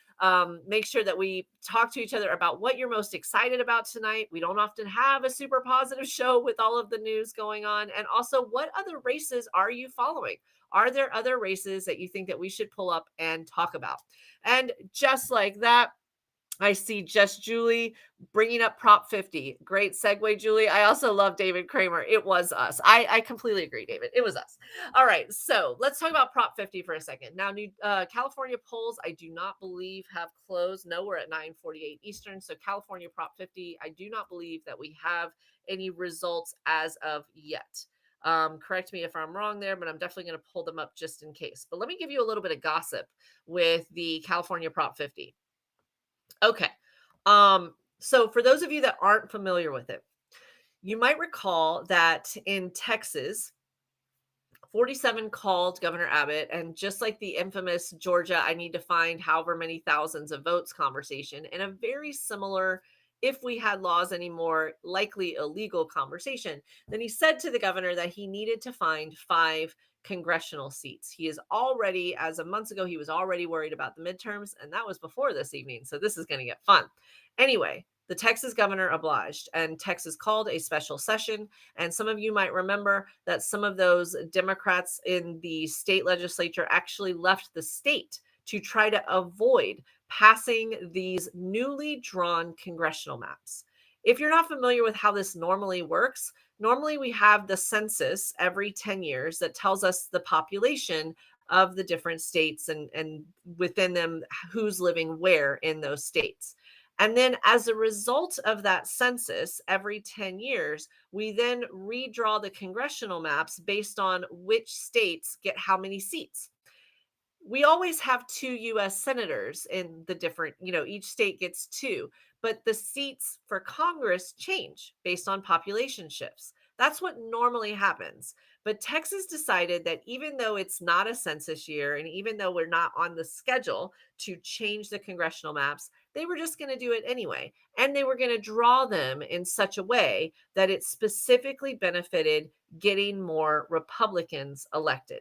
make sure that we talk to each other about what you're most excited about tonight. We don't often have a super positive show with all of the news going on. And also, what other races are you following? Are there other races that you think that we should pull up and talk about? And just like that, I see Just Julie bringing up Prop 50. Great segue, Julie. I also love David Kramer. It was us. I completely agree, David. It was us. All right. So let's talk about Prop 50 for a second. Now, California polls, I do not believe have closed. No, we're at 9:48 Eastern. So California Prop 50, I do not believe that we have any results as of yet. Correct me if I'm wrong there, but I'm definitely going to pull them up just in case. But let me give you a little bit of gossip with the California Prop 50. Okay. So for those of you that aren't familiar with it, you might recall that in Texas, 47 called Governor Abbott, and just like the infamous Georgia, I need to find however many thousands of votes conversation, in a very similar, if we had laws anymore, likely illegal conversation, then he said to the governor that he needed to find 5 congressional seats. He is already, as of months ago, he was already worried about the midterms, and that was before this evening. So this is going to get fun. Anyway, the Texas governor obliged, and Texas called a special session. And some of you might remember that some of those Democrats in the state legislature actually left the state to try to avoid passing these newly drawn congressional maps. If you're not familiar with how this normally works, normally we have the census every 10 years that tells us the population of the different states and within them who's living where in those states. And then as a result of that census, every 10 years, we then redraw the congressional maps based on which states get how many seats. We always have 2 US senators in the different, each state gets 2, but the seats for Congress change based on population shifts. That's what normally happens. But Texas decided that even though it's not a census year and even though we're not on the schedule to change the congressional maps, they were just going to do it anyway. And they were going to draw them in such a way that it specifically benefited getting more Republicans elected.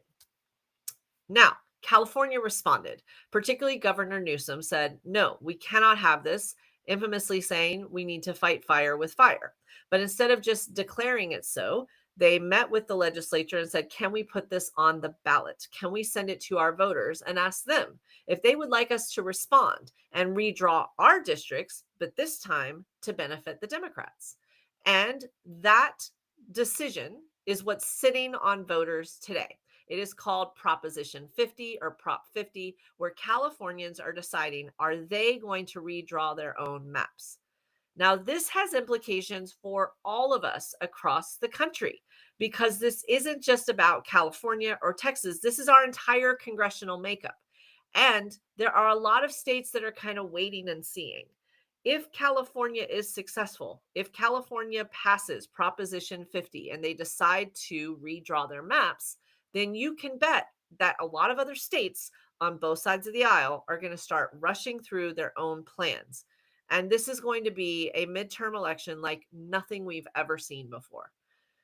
Now, California responded, particularly Governor Newsom said, no, we cannot have this, infamously saying we need to fight fire with fire. But instead of just declaring it so, they met with the legislature and said, can we put this on the ballot? Can we send it to our voters and ask them if they would like us to respond and redraw our districts, but this time to benefit the Democrats? And that decision is what's sitting on voters today. It is called Proposition 50 or Prop 50, where Californians are deciding, are they going to redraw their own maps? Now, this has implications for all of us across the country because this isn't just about California or Texas. This is our entire congressional makeup. And there are a lot of states that are kind of waiting and seeing. If California is successful, if California passes Proposition 50 and they decide to redraw their maps, then you can bet that a lot of other states on both sides of the aisle are going to start rushing through their own plans. And this is going to be a midterm election like nothing we've ever seen before.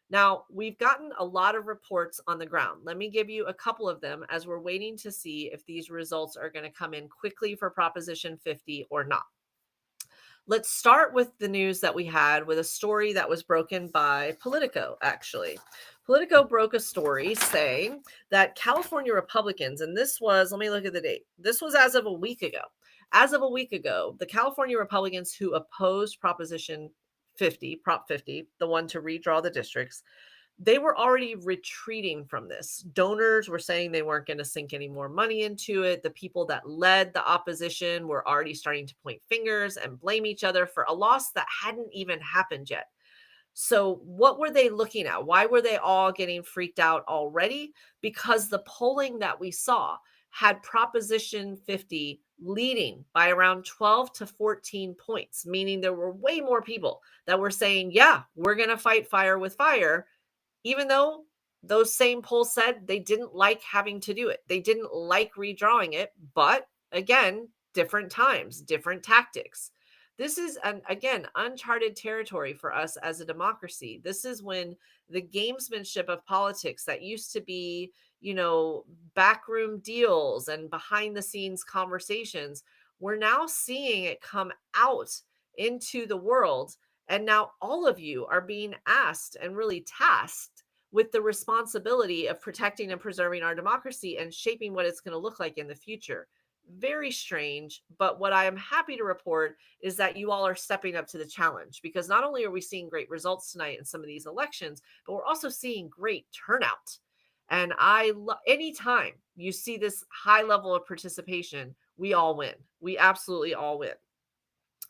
Now, we've gotten a lot of reports on the ground. Let me give you a couple of them as we're waiting to see if these results are going to come in quickly for Proposition 50 or not. Let's start with the news that we had with a story that was broken by Politico, actually. Politico broke a story saying that California Republicans, and this was, let me look at the date. This was as of a week ago. As of a week ago, the California Republicans who opposed Proposition 50, Prop 50, the one to redraw the districts, they were already retreating from this. Donors were saying they weren't going to sink any more money into it. The people that led the opposition were already starting to point fingers and blame each other for a loss that hadn't even happened yet. So, what were they looking at? Why were they all getting freaked out already? Because the polling that we saw had Proposition 50 leading by around 12 to 14 points, meaning there were way more people that were saying, yeah, we're going to fight fire with fire, even though those same polls said they didn't like having to do it. They didn't like redrawing it, but again, different times, different tactics. This is, again, uncharted territory for us as a democracy. This is when the gamesmanship of politics that used to be, backroom deals and behind the scenes conversations, we're now seeing it come out into the world. And now all of you are being asked and really tasked with the responsibility of protecting and preserving our democracy and shaping what it's going to look like in the future. Very strange, but what I am happy to report is that you all are stepping up to the challenge, because not only are we seeing great results tonight in some of these elections, but we're also seeing great turnout. And anytime you see this high level of participation, we all win. We absolutely all win.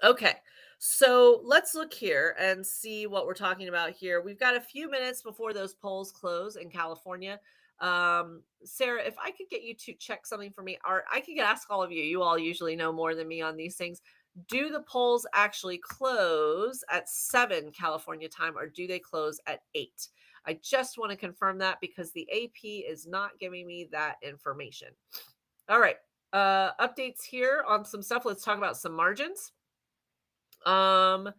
Okay, so let's look here and see what we're talking about here. We've got a few minutes before those polls close in California. Sarah, if I could get you to check something for me, or I could ask all of you, you all usually know more than me on these things. Do the polls actually close at 7 California time, or do they close at 8? I just want to confirm that because the AP is not giving me that information. All right, updates here on some stuff. Let's talk about some margins. On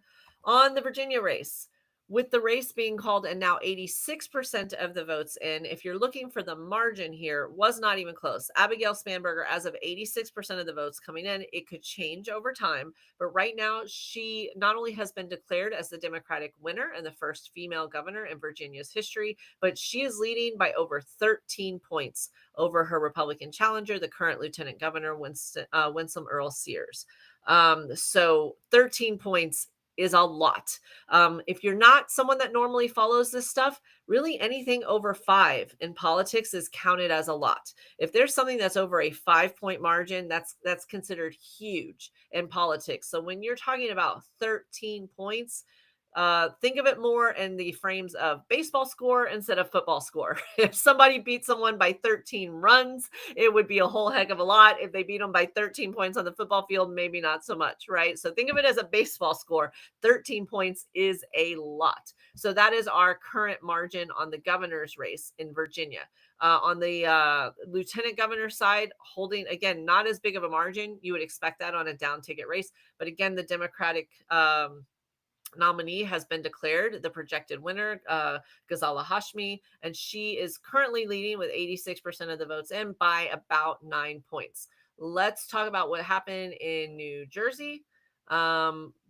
the Virginia race, with the race being called and now 86% of the votes in, if you're looking for the margin here, was not even close. Abigail Spanberger, as of 86% of the votes coming in, it could change over time, but right now she not only has been declared as the Democratic winner and the first female governor in Virginia's history, but she is leading by over 13 points over her Republican challenger, the current Lieutenant Governor Winsome Earle-Sears. So 13 points is a lot. If you're not someone that normally follows this stuff, really anything over 5 in politics is counted as a lot. If there's something that's over a 5-point margin, that's considered huge in politics. So when you're talking about 13 points, Think of it more in the frames of baseball score instead of football score. If somebody beat someone by 13 runs, it would be a whole heck of a lot. If they beat them by 13 points on the football field, maybe not so much, right? So think of it as a baseball score. 13 points is a lot. So that is our current margin on the governor's race in Virginia. On the lieutenant governor side, holding again, not as big of a margin. You would expect that on a down ticket race. But again, the Democratic nominee has been declared the projected winner, Ghazala Hashmi, and she is currently leading with 86% of the votes in by about 9 points. Let's talk about what happened in New Jersey.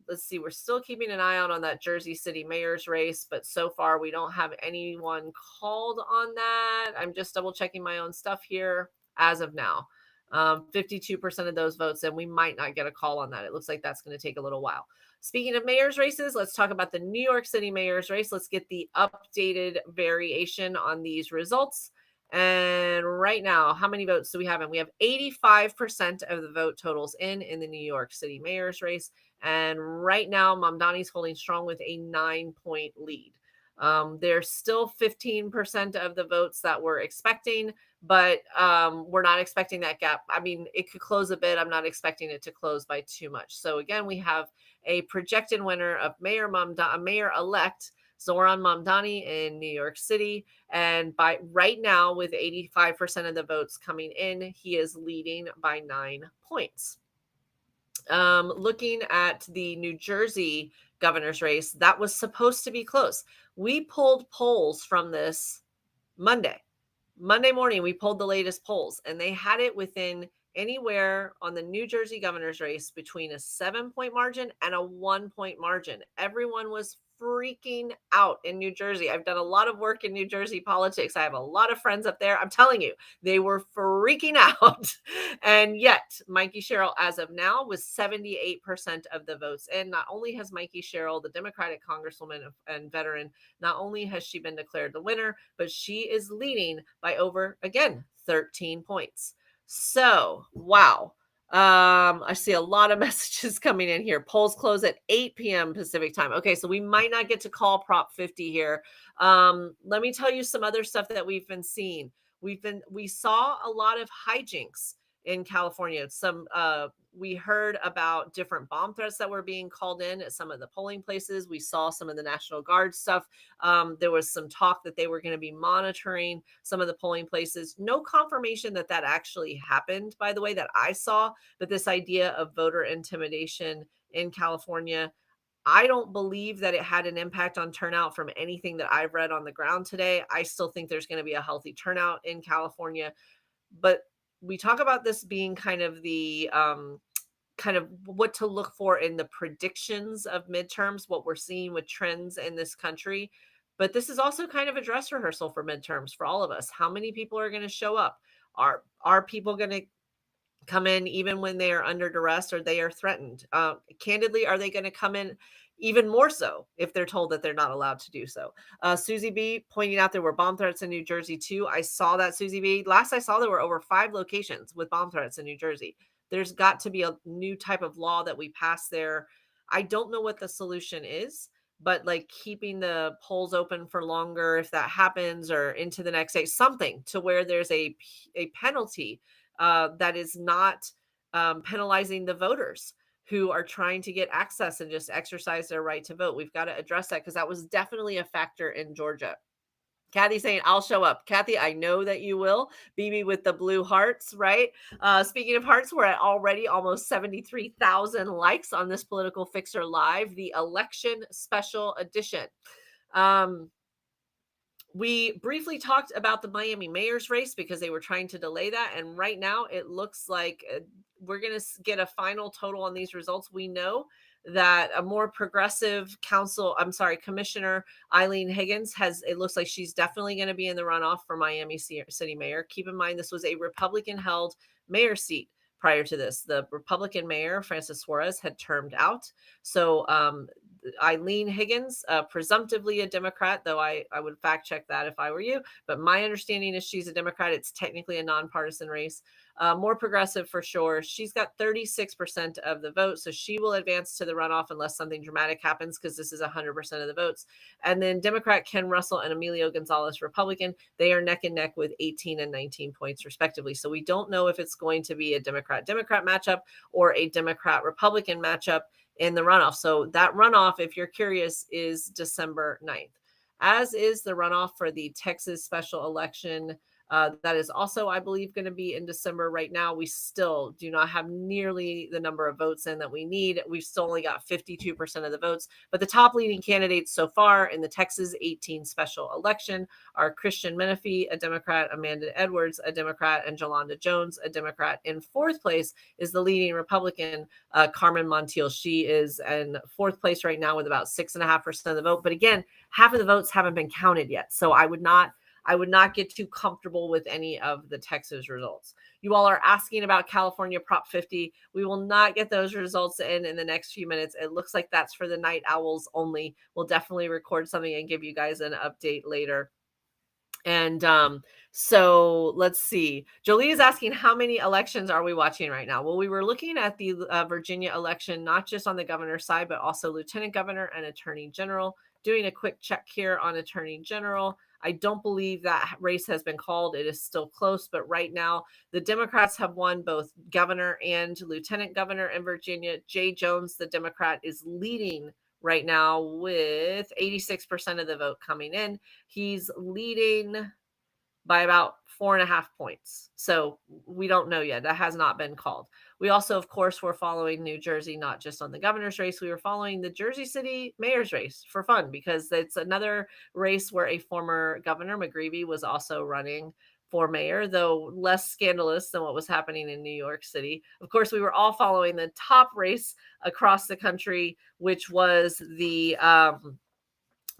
Let's see, we're still keeping an eye out on that Jersey City mayor's race, but so far we don't have anyone called on that. I'm just double checking my own stuff here as of now. 52% of those votes, and we might not get a call on that. It looks like that's going to take a little while. Speaking of mayor's races, let's talk about the New York City mayor's race. Let's get the updated variation on these results. And right now, how many votes do we have? And we have 85% of the vote totals in the New York City mayor's race. And right now, Mamdani's holding strong with a 9-point lead. There's still 15% of the votes that we're expecting, but we're not expecting that gap. I mean, it could close a bit. I'm not expecting it to close by too much. So again, we have a projected winner of Mayor-elect Zohran Mamdani in New York City. And by right now, with 85% of the votes coming in, he is leading by 9 points. Looking at the New Jersey governor's race, that was supposed to be close. We pulled polls from this Monday morning. We pulled the latest polls, and they had it within anywhere on the New Jersey governor's race between a 7-point margin and a 1-point margin. Everyone was freaking out in New Jersey. I've done a lot of work in New Jersey politics. I have a lot of friends up there. I'm telling you, they were freaking out. And yet, Mikey Sherrill, as of now, was 78% of the votes. And not only has Mikey Sherrill, the Democratic congresswoman and veteran, not only has she been declared the winner, but she is leading by over, again, 13 points. So, wow. I see a lot of messages coming in here. Polls close at 8 p.m. Pacific time. Okay, so we might not get to call Prop 50 here. Let me tell you some other stuff that we've been seeing. We saw a lot of hijinks in California. We heard about different bomb threats that were being called in at some of the polling places. We saw some of the National Guard stuff. There was some talk that they were going to be monitoring some of the polling places. No confirmation that that actually happened, by the way, that I saw, but this idea of voter intimidation in California, I don't believe that it had an impact on turnout from anything that I've read on the ground today. I still think there's going to be a healthy turnout in California, but we talk about this being kind of the kind of what to look for in the predictions of midterms, what we're seeing with trends in this country. But this is also kind of a dress rehearsal for midterms for all of us. How many people are going to show up? Are people going to come in even when they are under duress or they are threatened? Candidly, are they going to come in even more so if they're told that they're not allowed to do so? Susie B pointing out there were bomb threats in New Jersey too. I saw that, Susie B. Last I saw, there were over 5 locations with bomb threats in New Jersey. There's got to be a new type of law that we pass there. I don't know what the solution is, but like keeping the polls open for longer if that happens, or into the next day, something to where there's a penalty that is not penalizing the voters who are trying to get access and just exercise their right to vote. We've got to address that because that was definitely a factor in Georgia. Kathy saying, I'll show up. Kathy, I know that you will. BB with the blue hearts, right? Speaking of hearts, we're at already almost 73,000 likes on this Political Fixer Live, the election special edition. We briefly talked about the Miami mayor's race because they were trying to delay that. And right now it looks like we're going to get a final total on these results. We know that a more progressive commissioner, Eileen Higgins, it looks like she's definitely going to be in the runoff for Miami City mayor. Keep in mind, this was a Republican held mayor seat prior to this. The Republican mayor, Francis Suarez, had termed out. So Eileen Higgins, presumptively a Democrat, though I would fact check that if I were you. But my understanding is she's a Democrat. It's technically a nonpartisan race. More progressive for sure. She's got 36% of the vote, so she will advance to the runoff unless something dramatic happens, because this is 100% of the votes. And then Democrat Ken Russell and Emilio Gonzalez, Republican, they are neck and neck with 18 and 19 points respectively. So we don't know if it's going to be a Democrat-Democrat matchup or a Democrat-Republican matchup in the runoff. So that runoff, if you're curious, is December 9th, as is the runoff for the Texas special election. That is also, I believe, going to be in December. Right now, we still do not have nearly the number of votes in that we need. We've still only got 52% of the votes. But the top leading candidates so far in the Texas 18 special election are Christian Menifee, a Democrat, Amanda Edwards, a Democrat, and Jolanda Jones, a Democrat. In fourth place is the leading Republican, Carmen Montiel. She is in fourth place right now with about 6.5% of the vote. But again, half of the votes haven't been counted yet. So I would not get too comfortable with any of the Texas results. You all are asking about California Prop 50. We will not get those results in the next few minutes. It looks like that's for the night owls only. We'll definitely record something and give you guys an update later. And so let's see. Jolie is asking, how many elections are we watching right now? Well, we were looking at the Virginia election, not just on the governor's side, but also lieutenant governor and attorney general. Doing a quick check here on attorney general. I don't believe that race has been called. It is still close, but right now the Democrats have won both governor and lieutenant governor in Virginia. Jay Jones, the Democrat, is leading right now with 86% of the vote coming in. He's leading by about 4.5 points. So we don't know yet. That has not been called. We also, of course, were following New Jersey, not just on the governor's race. We were following the Jersey City mayor's race for fun, because it's another race where a former governor, McGreevey, was also running for mayor, though less scandalous than what was happening in New York City. Of course, we were all following the top race across the country, which was the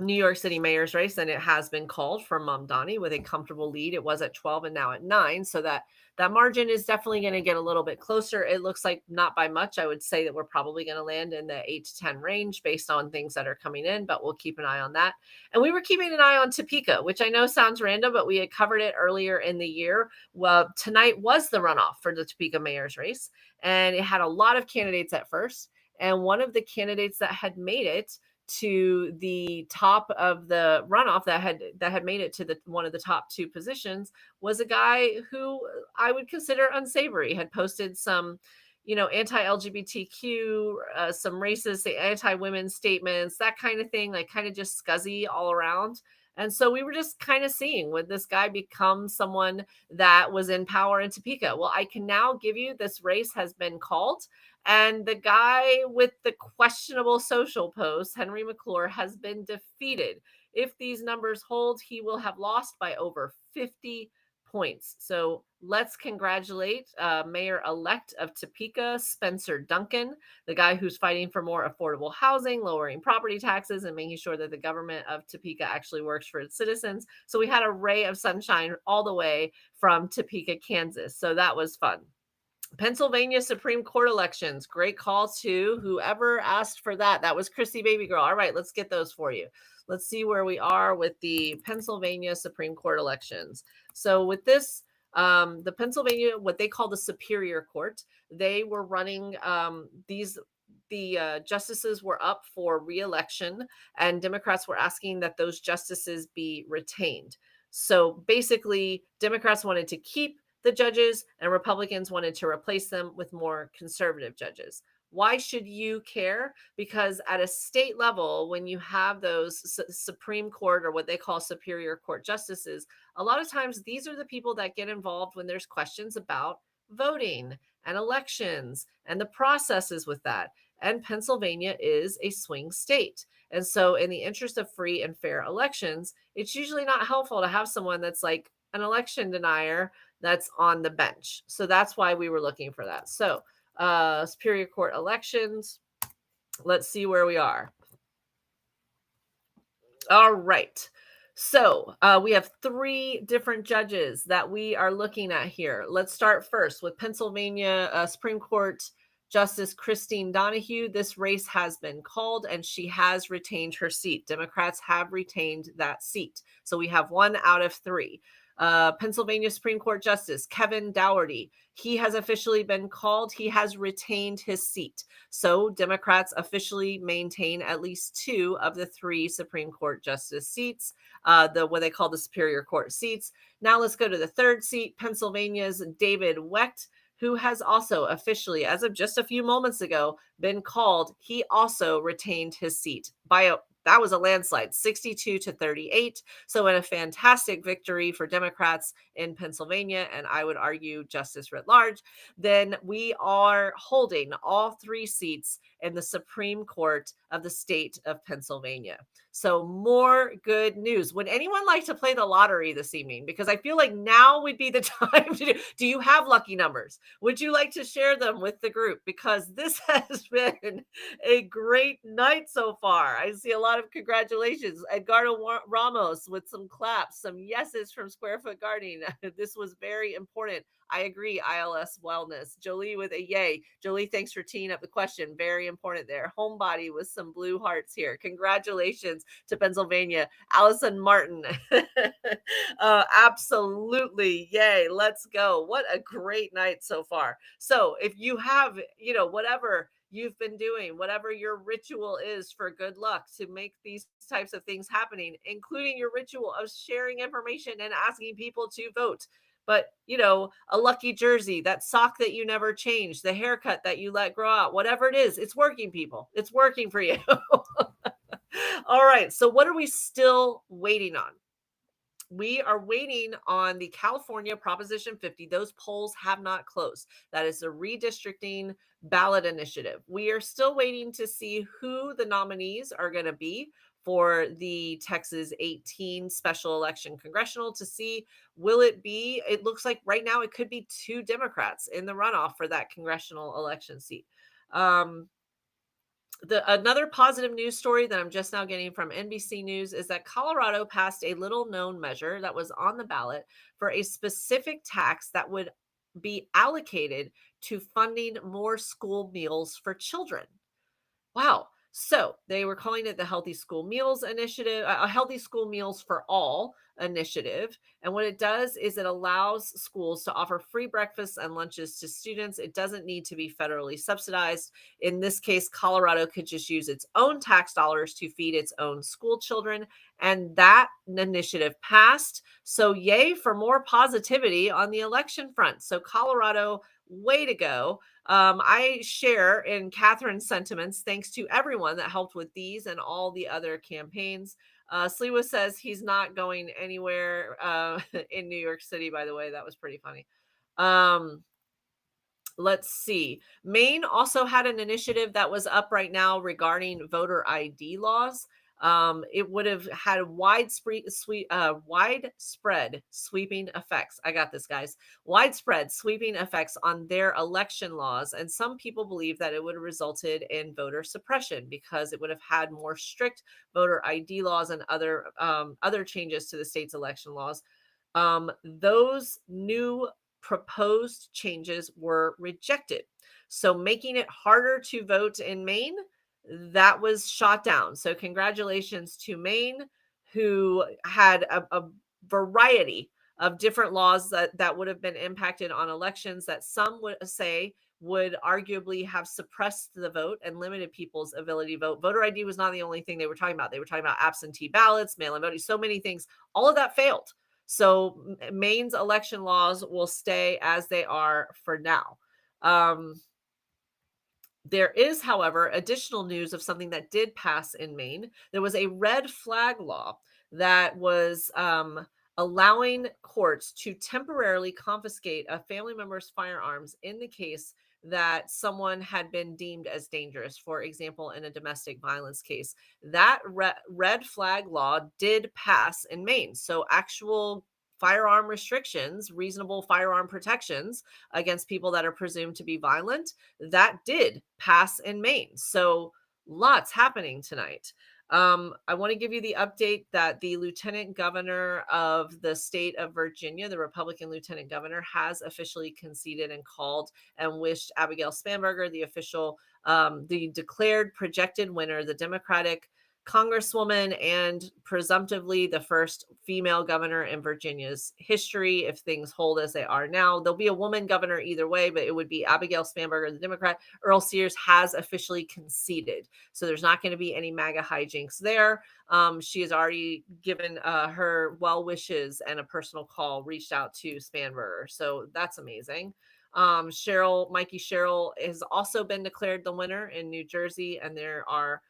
New York City mayor's race, and it has been called for Mamdani with a comfortable lead. It was at 12 and now at 9, so that margin is definitely going to get a little bit closer. It looks like not by much. I would say that we're probably going to land in the 8 to 10 range based on things that are coming in, but we'll keep an eye on that. And we were keeping an eye on Topeka, which I know sounds random, but we had covered it earlier in the year. Well, tonight was the runoff for the Topeka mayor's race, and it had a lot of candidates at first. And one of the candidates that had made it to the top of the runoff, that had made it to the one of the top 2 positions, was a guy who I would consider unsavory. Had posted some, anti-LGBTQ, some racist, anti-women statements, that kind of thing, like kind of just scuzzy all around. And so we were just kind of seeing, would this guy become someone that was in power in Topeka? Well, I can now give you, this race has been called. And the guy with the questionable social posts, Henry McClure, has been defeated. If these numbers hold, he will have lost by over 50 points. So let's congratulate Mayor-elect of Topeka, Spencer Duncan, the guy who's fighting for more affordable housing, lowering property taxes, and making sure that the government of Topeka actually works for its citizens. So we had a ray of sunshine all the way from Topeka, Kansas. So that was fun. Pennsylvania Supreme Court elections. Great call to whoever asked for that. That was Chrissy Baby Girl. All right, let's get those for you. Let's see where we are with the Pennsylvania Supreme Court elections. So with this, the Pennsylvania, what they call the Superior Court, they were running the justices were up for re-election, and Democrats were asking that those justices be retained. So basically, Democrats wanted to keep the judges, and Republicans wanted to replace them with more conservative judges. Why should you care? Because at a state level, when you have those Supreme Court, or what they call Superior Court justices, a lot of times these are the people that get involved when there's questions about voting and elections and the processes with that. And Pennsylvania is a swing state. And so in the interest of free and fair elections, it's usually not helpful to have someone that's like an election denier that's on the bench. So that's why we were looking for that. So Superior Court elections, let's see where we are. All right. So we have 3 different judges that we are looking at here. Let's start first with Pennsylvania Supreme Court Justice Christine Donahue. This race has been called and she has retained her seat. Democrats have retained that seat. So we have 1 out of 3. Pennsylvania Supreme Court Justice Kevin Dougherty. He has officially been called. He has retained his seat. So Democrats officially maintain at least 2 of the 3 Supreme Court justice seats, what they call the Superior Court seats. Now let's go to the 3rd seat, Pennsylvania's David Wecht, who has also officially, as of just a few moments ago, been called. He also retained his seat that was a landslide, 62-38. So in a fantastic victory for Democrats in Pennsylvania, and I would argue justice writ large, then we are holding all 3 seats in the Supreme Court of the state of Pennsylvania. So more good news. Would anyone like to play the lottery this evening? Because I feel like now would be the time to do you have lucky numbers? Would you like to share them with the group? Because this has been a great night so far. I see a lot of congratulations. Edgardo Ramos with some claps, some yeses from Square Foot Gardening. This was very important. I agree, ILS Wellness. Jolie with a yay. Jolie, thanks for teeing up the question. Very important there. Homebody with some blue hearts here. Congratulations to Pennsylvania. Allison Martin. Absolutely. Yay. Let's go. What a great night so far. So if you have, whatever you've been doing, whatever your ritual is for good luck to make these types of things happening, including your ritual of sharing information and asking people to vote. But, a lucky jersey, that sock that you never changed, the haircut that you let grow out, whatever it is, it's working, people. It's working for you. All right. So what are we still waiting on? We are waiting on the California Proposition 50. Those polls have not closed. That is a redistricting ballot initiative. We are still waiting to see who the nominees are going to be for the Texas 18 special election congressional, to see it looks like right now it could be 2 Democrats in the runoff for that congressional election seat. Another positive news story that I'm just now getting from NBC News is that Colorado passed a little known measure that was on the ballot for a specific tax that would be allocated to funding more school meals for children. Wow. So they were calling it the Healthy School Meals Initiative, a Healthy School Meals for All initiative. And what it does is it allows schools to offer free breakfasts and lunches to students. It doesn't need to be federally subsidized. In this case, Colorado could just use its own tax dollars to feed its own school children. And that initiative passed. So yay for more positivity on the election front. So Colorado, way to go. I share in Catherine's sentiments. Thanks to everyone that helped with these and all the other campaigns. Sliwa says he's not going anywhere in New York City, by the way. That was pretty funny. Let's see. Maine also had an initiative that was up right now regarding voter ID laws. It would have had widespread sweeping effects. I got this, guys. Widespread sweeping effects on their election laws. And some people believe that it would have resulted in voter suppression because it would have had more strict voter ID laws and other changes to the state's election laws. Those new proposed changes were rejected. So making it harder to vote in Maine, that was shot down. So congratulations to Maine, who had a variety of different laws that would have been impacted on elections that some would say would arguably have suppressed the vote and limited people's ability to vote. Voter ID was not the only thing they were talking about. They were talking about absentee ballots, mail-in voting, so many things. All of that failed. So Maine's election laws will stay as they are for now. There is, however, additional news of something that did pass in Maine. There was a red flag law that was allowing courts to temporarily confiscate a family member's firearms in the case that someone had been deemed as dangerous, for example, in a domestic violence case. That red flag law did pass in Maine. So actual firearm restrictions, reasonable firearm protections against people that are presumed to be violent, that did pass in Maine. So lots happening tonight. I want to give you the update that the lieutenant governor of the state of Virginia, the Republican lieutenant governor, has officially conceded and called and wished Abigail Spanberger, the declared projected winner, the Democratic congresswoman, and presumptively the first female governor in Virginia's history. If things hold as they are now, there'll be a woman governor either way, but it would be Abigail Spanberger, the Democrat. Earl Sears has officially conceded. So there's not going to be any MAGA hijinks there. She has already given her well wishes and a personal call, reached out to Spanberger. So that's amazing. Mikey Sherrill has also been declared the winner in New Jersey, and there are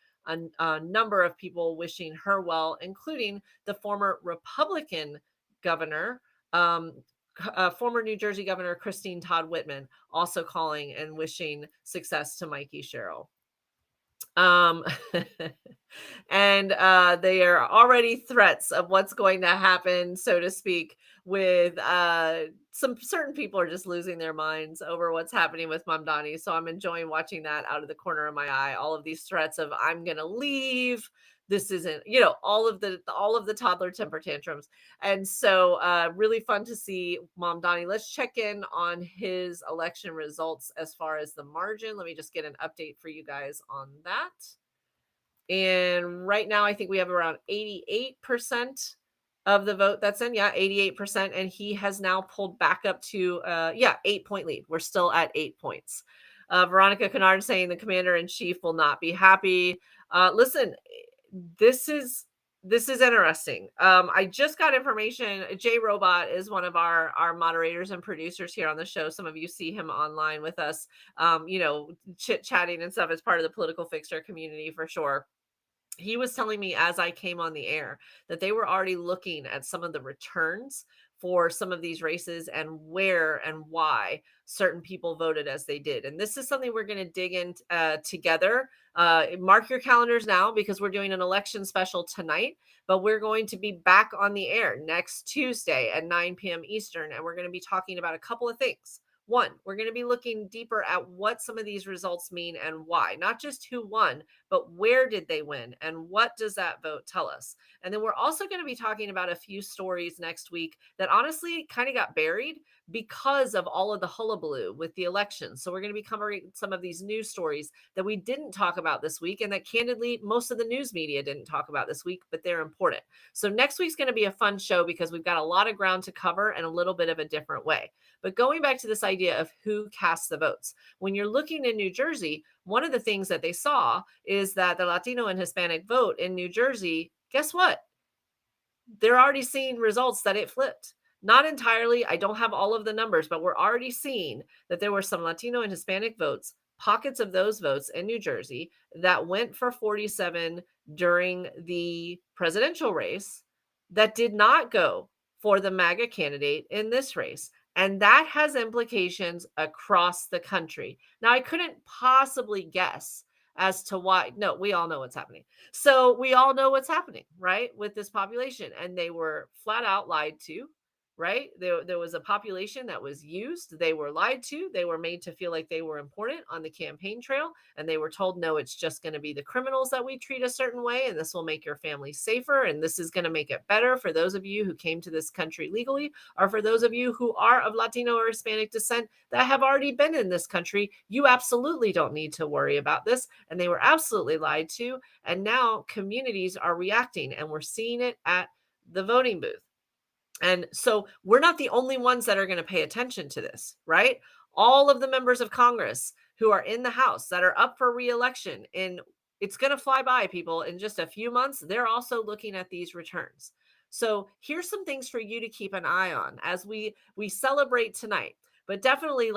a number of people wishing her well, including the former Republican governor, former New Jersey Governor Christine Todd Whitman, also calling and wishing success to Mikey Sherrill. Um, and they are already threats of what's going to happen, so to speak, with some certain people are just losing their minds over what's happening with Mamdani. So I'm enjoying watching that out of the corner of my eye. All of these threats of I'm gonna leave. This isn't, all of the toddler temper tantrums. And so really fun to see Mamdani. Let's check in on his election results as far as the margin. Let me just get an update for you guys on that. And right now, I think we have around 88% of the vote that's in. Yeah, 88%. And he has now pulled back up to, 8-point lead. We're still at 8 points. Veronica Kennard saying the commander in chief will not be happy. Listen, this is interesting. I just got information. Jay Robot is one of our moderators and producers here on the show. Some of you see him online with us, chit chatting and stuff as part of the Political Fixer community for sure. He was telling me as I came on the air that they were already looking at some of the returns for some of these races and where and why certain people voted as they did. And this is something we're going to dig in together. Mark your calendars now because we're doing an election special tonight, but we're going to be back on the air next Tuesday at 9 p.m. Eastern. And we're going to be talking about a couple of things. One, we're going to be looking deeper at what some of these results mean and why, not just who won, but where did they win and what does that vote tell us? And then we're also going to be talking about a few stories next week that honestly kind of got buried because of all of the hullabaloo with the election. So we're going to be covering some of these news stories that we didn't talk about this week and that candidly most of the news media didn't talk about this week, but they're important. So next week's going to be a fun show because we've got a lot of ground to cover and a little bit of a different way. But going back to this idea of who casts the votes, when you're looking in New Jersey, one of the things that they saw is that the Latino and Hispanic vote in New Jersey, guess what? They're already seeing results that it flipped. Not entirely. I don't have all of the numbers, but we're already seeing that there were some Latino and Hispanic votes, pockets of those votes in New Jersey that went for 47 during the presidential race that did not go for the MAGA candidate in this race. And that has implications across the country. Now, I couldn't possibly guess as to why. No, we all know what's happening. So we all know what's happening, right, with this population. And they were flat out lied to, right? There was a population that was used. They were lied to. They were made to feel like they were important on the campaign trail. And they were told, no, it's just going to be the criminals that we treat a certain way. And this will make your family safer. And this is going to make it better for those of you who came to this country legally, or for those of you who are of Latino or Hispanic descent that have already been in this country. You absolutely don't need to worry about this. And they were absolutely lied to. And now communities are reacting, and we're seeing it at the voting booth. And so we're not the only ones that are going to pay attention to this, right? All of the members of Congress who are in the House that are up for re-election, and it's going to fly by, people, in just a few months, they're also looking at these returns. So here's some things for you to keep an eye on as we celebrate tonight. But definitely,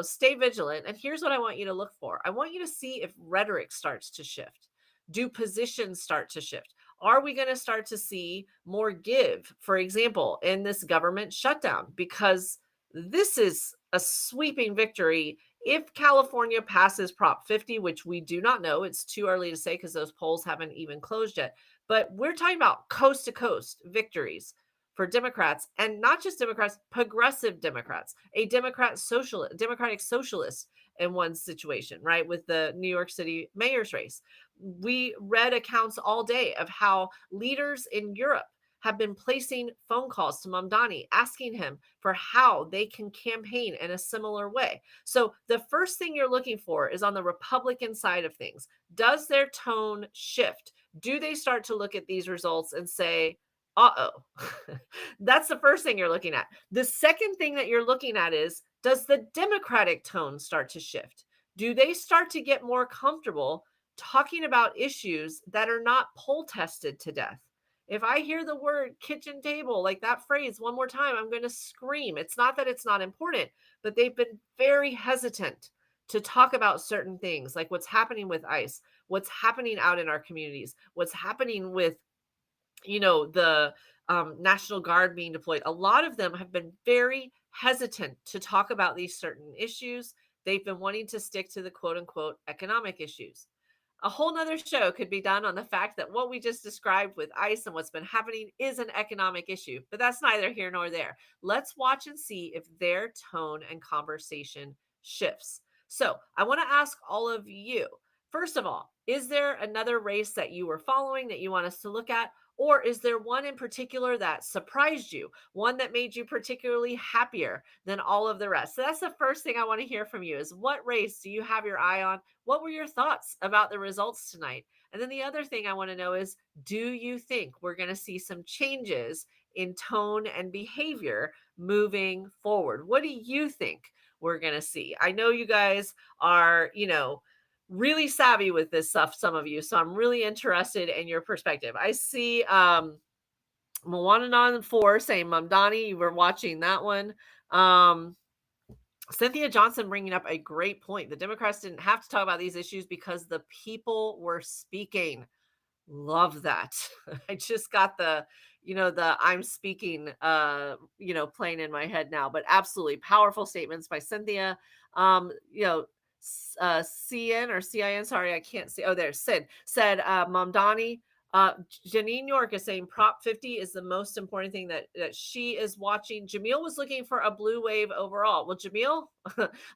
stay vigilant. And here's what I want you to look for. I want you to see if rhetoric starts to shift. Do positions start to shift? Are we going to start to see more give, for example, in this government shutdown? Because this is a sweeping victory. If California passes Prop 50, which we do not know, it's too early to say because those polls haven't even closed yet. But we're talking about coast to coast victories for Democrats, and not just Democrats, progressive Democrats, a democratic socialist in one situation, right? With the New York City mayor's race. We read accounts all day of how leaders in Europe have been placing phone calls to Mamdani, asking him for how they can campaign in a similar way. So the first thing you're looking for is on the Republican side of things. Does their tone shift? Do they start to look at these results and say, uh-oh? That's the first thing you're looking at. The second thing that you're looking at is, does the Democratic tone start to shift? Do they start to get more comfortable talking about issues that are not poll tested to death? If I hear the word kitchen table, like that phrase one more time, I'm going to scream. It's not that it's not important, but they've been very hesitant to talk about certain things, like what's happening with ICE, what's happening out in our communities, what's happening with, the National Guard being deployed. A lot of them have been very hesitant to talk about these certain issues. They've been wanting to stick to the quote unquote economic issues. A whole nother show could be done on the fact that what we just described with ICE and what's been happening is an economic issue, but that's neither here nor there. Let's watch and see if their tone and conversation shifts. So I want to ask all of you, first of all, is there another race that you were following that you want us to look at? Or is there one in particular that surprised you, one that made you particularly happier than all of the rest? So that's the first thing I want to hear from you is, what race do you have your eye on? What were your thoughts about the results tonight? And then the other thing I want to know is, do you think we're going to see some changes in tone and behavior moving forward? What do you think we're going to see? I know you guys are, really savvy with this stuff, some of you. So I'm really interested in your perspective. I see Moana 4 saying, Mamdani, you were watching that one. Cynthia Johnson bringing up a great point. The Democrats didn't have to talk about these issues because the people were speaking. Love that. I just got the I'm speaking, playing in my head now, but absolutely powerful statements by Cynthia. CN or CIN, sorry, I can't see. Oh, there's Sid said, Mamdani, Janine York is saying Prop 50 is the most important thing that she is watching. Jamil was looking for a blue wave overall. Well, Jamil,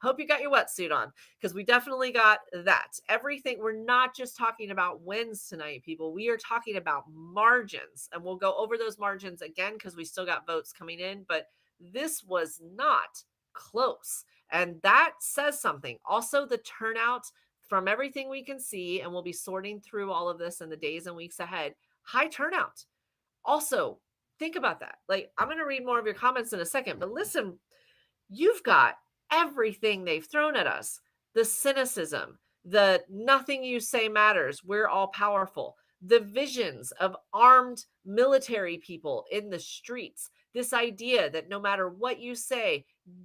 hope you got your wetsuit on, because we definitely got that. Everything. We're not just talking about wins tonight, people. We are talking about margins, and we'll go over those margins again because we still got votes coming in, but this was not close. And that says something. Also, the turnout, from everything we can see, and we'll be sorting through all of this in the days and weeks ahead, high turnout. Also, think about that. Like, I'm going to read more of your comments in a second, but listen, you've got everything they've thrown at us: the cynicism, the nothing you say matters, we're all powerful, the visions of armed military people in the streets, this idea that no matter what you say,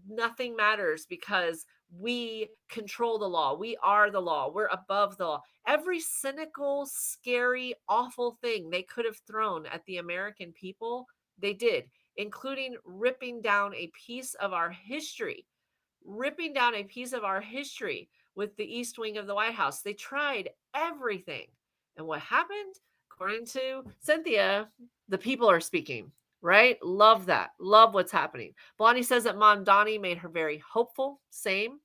nothing matters because we control the law, we are the law, we're above the law. Every cynical, scary, awful thing they could have thrown at the American people, they did, including ripping down a piece of our history, with the East Wing of the White House. They tried everything. And what happened? According to Cynthia, the people are speaking, right? Love that. Love what's happening. Blondie says that Mamdani made her very hopeful. Same.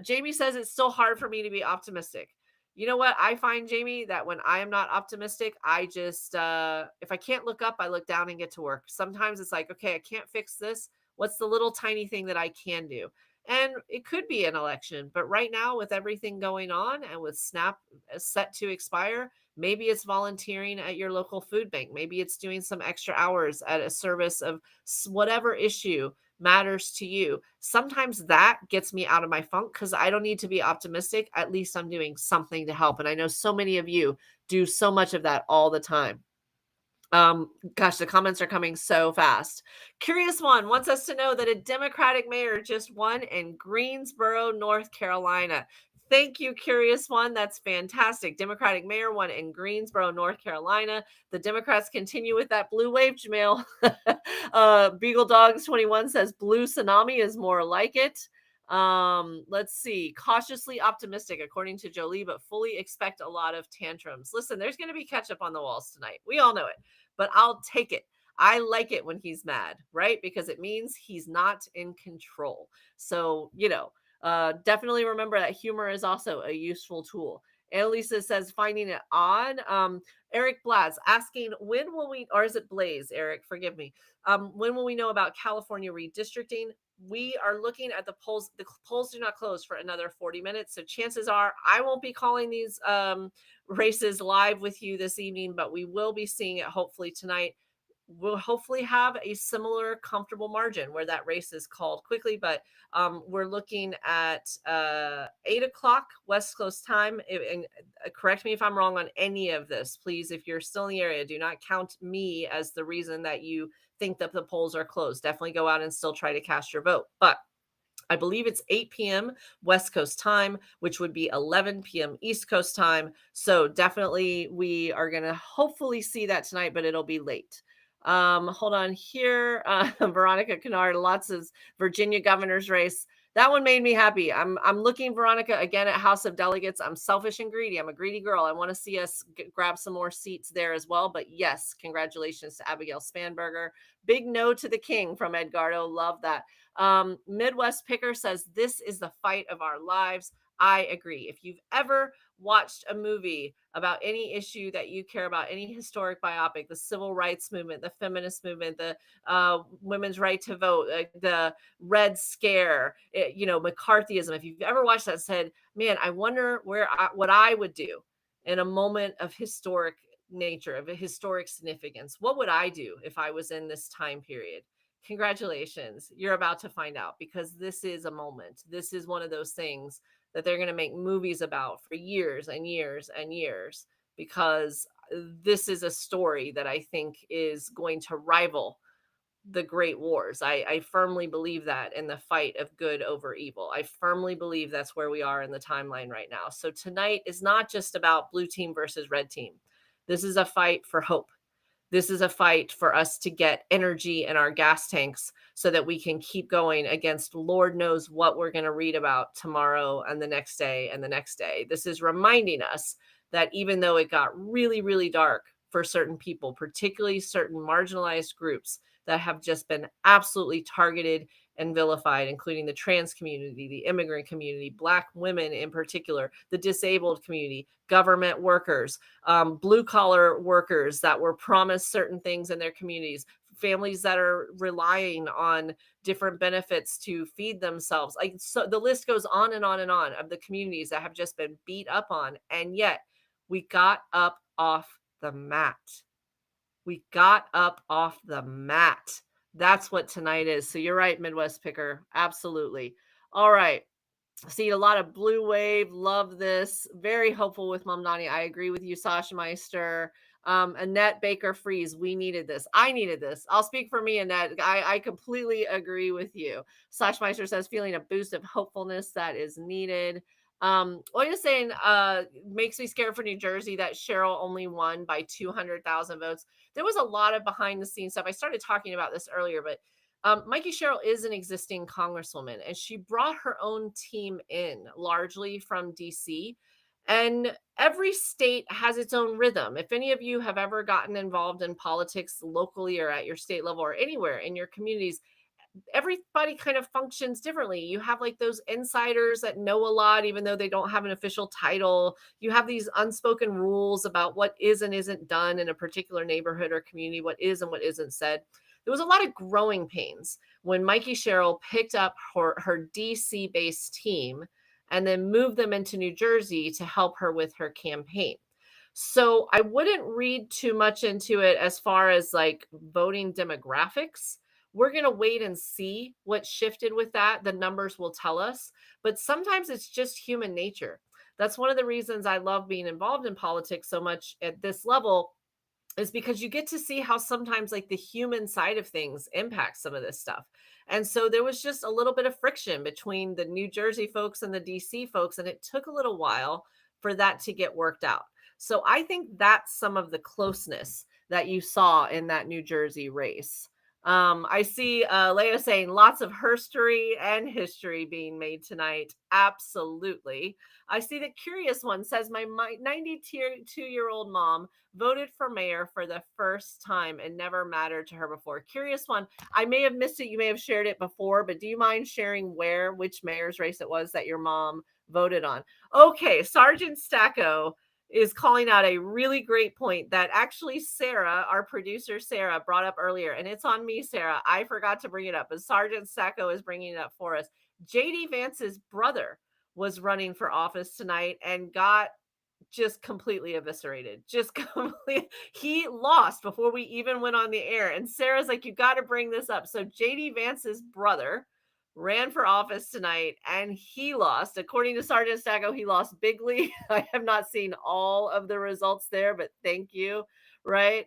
Jamie says it's still hard for me to be optimistic. You know what? I find, Jamie, that when I am not optimistic, I just, if I can't look up, I look down and get to work. Sometimes it's like, okay, I can't fix this. What's the little tiny thing that I can do? And it could be an election, but right now, with everything going on and with SNAP set to expire, maybe it's volunteering at your local food bank. Maybe it's doing some extra hours at a service of whatever issue matters to you. Sometimes that gets me out of my funk because I don't need to be optimistic. At least I'm doing something to help. And I know so many of you do so much of that all the time. Gosh, the comments are coming so fast. Curious One wants us to know that a Democratic mayor just won in Greensboro, North Carolina. Thank you, Curious One. That's fantastic. Democratic mayor won in Greensboro, North Carolina. The Democrats continue with that blue wave, Jamil. Beagle Dogs 21 says blue tsunami is more like it. Let's see. Cautiously optimistic, according to Jolie, but fully expect a lot of tantrums. Listen, there's going to be ketchup on the walls tonight. We all know it, but I'll take it. I like it when he's mad, right? Because it means he's not in control. So, definitely remember that humor is also a useful tool. Annalisa says finding it odd. Eric Blaz asking when will we, or is it Blaze? Eric, forgive me. When will we know about California redistricting? We are looking at the polls. The polls do not close for another 40 minutes. So chances are I won't be calling these races live with you this evening, but we will be seeing it hopefully tonight. We'll hopefully have a similar comfortable margin where that race is called quickly, but we're looking at 8 o'clock West Coast time. And correct me if I'm wrong on any of this, please. If you're still in the area, do not count me as the reason that you think that the polls are closed. Definitely go out and still try to cast your vote. But I believe it's 8 p.m. West Coast time, which would be 11 p.m. East Coast time. So definitely we are going to hopefully see that tonight, but it'll be late. Hold on here. Veronica Kennard, lots of Virginia governor's race. That one made me happy. I'm looking, Veronica, again at House of Delegates. I'm selfish and greedy. I'm a greedy girl. I want to see us grab some more seats there as well. But yes, congratulations to Abigail Spanberger. Big no to the king from Edgardo. Love that. Midwest Picker says, this is the fight of our lives. I agree. If you've ever watched a movie about any issue that you care about, any historic biopic, the civil rights movement, the feminist movement, the women's right to vote, the Red Scare, McCarthyism, if you've ever watched that, said, man, I wonder what I would do in a moment of historic nature, of a historic significance. What would I do if I was in this time period? Congratulations. You're about to find out, because this is a moment. This is one of those things that they're going to make movies about for years and years and years, because this is a story that I think is going to rival the great wars. I firmly believe that, in the fight of good over evil. I firmly believe that's where we are in the timeline right now. So tonight is not just about blue team versus red team. This is a fight for hope. This is a fight for us to get energy in our gas tanks so that we can keep going against Lord knows what we're going to read about tomorrow and the next day and the next day. This is reminding us that even though it got really, really dark for certain people, particularly certain marginalized groups that have just been absolutely targeted and vilified, including the trans community, the immigrant community, Black women in particular, the disabled community, government workers, blue collar workers that were promised certain things in their communities, families that are relying on different benefits to feed themselves. Like, so the list goes on and on and on of the communities that have just been beat up on. And yet we got up off the mat. We got up off the mat. That's what tonight is. So you're right, Midwest Picker. Absolutely. All right. See a lot of blue wave. Love this. Very hopeful with Mamdani. I agree with you, Sasha Meister. Annette Baker Freeze. We needed this. I needed this. I'll speak for me, Annette. I completely agree with you. Sasha Meister says, feeling a boost of hopefulness that is needed. What you're saying makes me scared for New Jersey that Cheryl only won by 200,000 votes. There was a lot of behind the scenes stuff. I started talking about this earlier, but Mikey Sherrill is an existing congresswoman, and she brought her own team in largely from DC. And every state has its own rhythm. If any of you have ever gotten involved in politics locally or at your state level or anywhere in your communities, everybody kind of functions differently. You have like those insiders that know a lot, even though they don't have an official title. You have these unspoken rules about what is and isn't done in a particular neighborhood or community, what is and what isn't said. There was a lot of growing pains when Mikey Sherrill picked up her DC based team and then moved them into New Jersey to help her with her campaign. So I wouldn't read too much into it as far as like voting demographics. We're going to wait and see what shifted with that. The numbers will tell us, but sometimes it's just human nature. That's one of the reasons I love being involved in politics so much at this level, is because you get to see how sometimes like the human side of things impacts some of this stuff. And so there was just a little bit of friction between the New Jersey folks and the DC folks, and it took a little while for that to get worked out. So I think that's some of the closeness that you saw in that New Jersey race. I see Leah saying lots of herstory and history being made tonight. Absolutely. I see that Curious One says my 92-year-old mom voted for mayor for the first time and never mattered to her before. Curious One, I may have missed it. You may have shared it before, but do you mind sharing which mayor's race it was that your mom voted on. Okay, Sergeant Stacco is calling out a really great point that actually Sarah, our producer Sarah, brought up earlier, and it's on me, Sarah. I forgot to bring it up, but Sergeant Stacco is bringing it up for us. JD Vance's brother was running for office tonight and got just completely eviscerated. Just complete. He lost before we even went on the air. And Sarah's like, you got to bring this up. So JD Vance's brother ran for office tonight and he lost. According to Sergeant Stacco, he lost bigly. I have not seen all of the results there, but thank you. Right.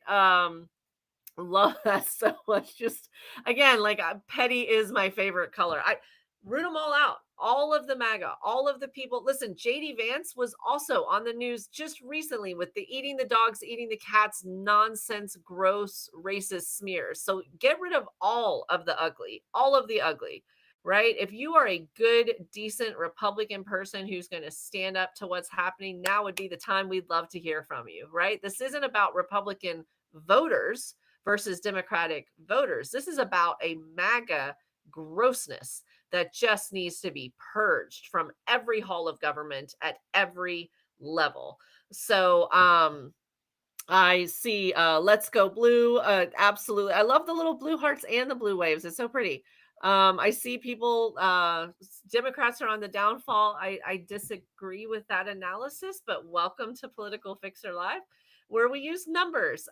Love that so much. Just again, like petty is my favorite color. I root them all out. All of the MAGA, all of the people. Listen, JD Vance was also on the news just recently with the eating the dogs, eating the cats nonsense, gross, racist smears. So get rid of all of the ugly, right? If you are a good, decent Republican person who's going to stand up to what's happening, now would be the time. We'd love to hear from you, right? This isn't about Republican voters versus Democratic voters. This is about a MAGA grossness that just needs to be purged from every hall of government at every level. So, I see Let's Go Blue. Absolutely. I love the little blue hearts and the blue waves. It's so pretty. I see people Democrats are on the downfall. I disagree with that analysis, but welcome to Political Fixer Live where we use numbers.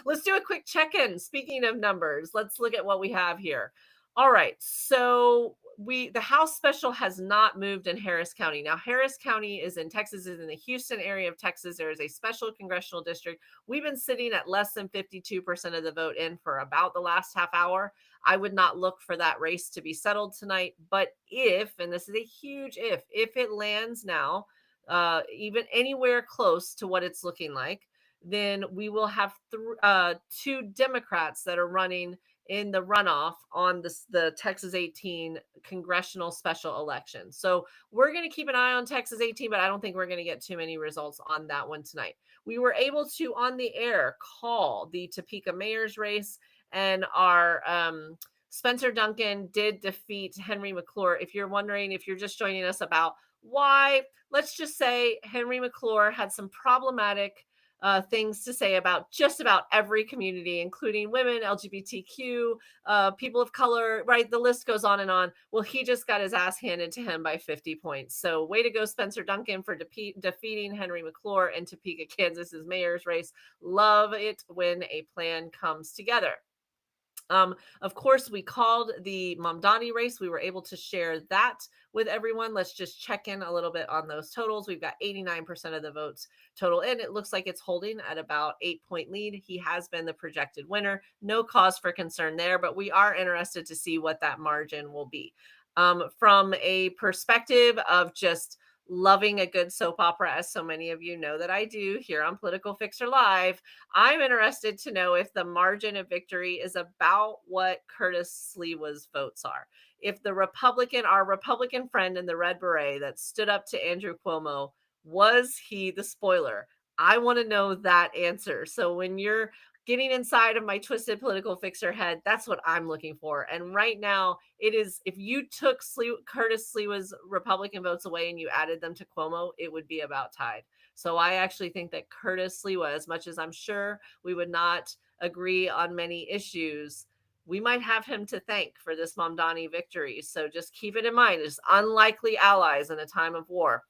Let's do a quick check-in. Speaking of numbers, let's look at what we have here. All right. So the House special has not moved in Harris County. Now, Harris County is in Texas, is in the Houston area of Texas. There is a special congressional district. We've been sitting at less than 52% of the vote in for about the last half hour. I would not look for that race to be settled tonight. But if, and this is a huge if it lands now, even anywhere close to what it's looking like, then we will have two Democrats that are running in the runoff on the Texas 18 congressional special election. So we're going to keep an eye on Texas 18, but I don't think we're going to get too many results on that one tonight. We were able to, on the air, call the Topeka mayor's race, and our Spencer Duncan did defeat Henry McClure. If you're wondering, if you're just joining us about why, let's just say Henry McClure had some problematic things to say about just about every community, including women, LGBTQ, people of color, right? The list goes on and on. Well, he just got his ass handed to him by 50 points. So way to go, Spencer Duncan, for defeating Henry McClure in Topeka, Kansas's mayor's race. Love it when a plan comes together. Of course, we called the Mamdani race. We were able to share that with everyone. Let's just check in a little bit on those totals. We've got 89% of the votes total in. It looks like it's holding at about 8-point lead. He has been the projected winner. No cause for concern there, but we are interested to see what that margin will be. From a perspective of just loving a good soap opera, as so many of you know that I do here on Political Fixer Live, I'm interested to know if the margin of victory is about what Curtis Sliwa's votes are. If the our Republican friend in the red beret that stood up to Andrew Cuomo, was he the spoiler? I want to know that answer. So when you're getting inside of my twisted political fixer head, that's what I'm looking for. And right now, it is, if you took Curtis Sliwa's Republican votes away and you added them to Cuomo, it would be about tied. So I actually think that Curtis Sliwa, as much as I'm sure we would not agree on many issues, we might have him to thank for this Mamdani victory. So just keep it in mind, as unlikely allies in a time of war.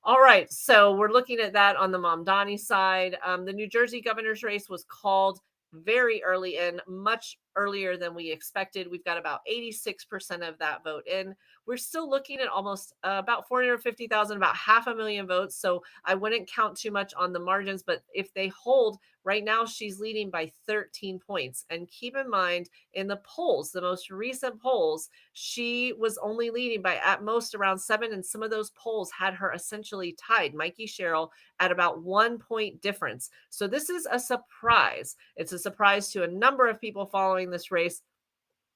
All right, so we're looking at that on the Mamdani side. The New Jersey governor's race was called very early in, much earlier than we expected. We've got about 86% of that vote in. We're still looking at almost about 450,000, about 500,000 votes. So I wouldn't count too much on the margins, but if they hold, right now she's leading by 13 points. And keep in mind, in the polls, the most recent polls, she was only leading by at most around 7, and some of those polls had her essentially tied, Mikey Sherrill, at about 1 point difference. So this is a surprise. It's a surprise to a number of people following this race,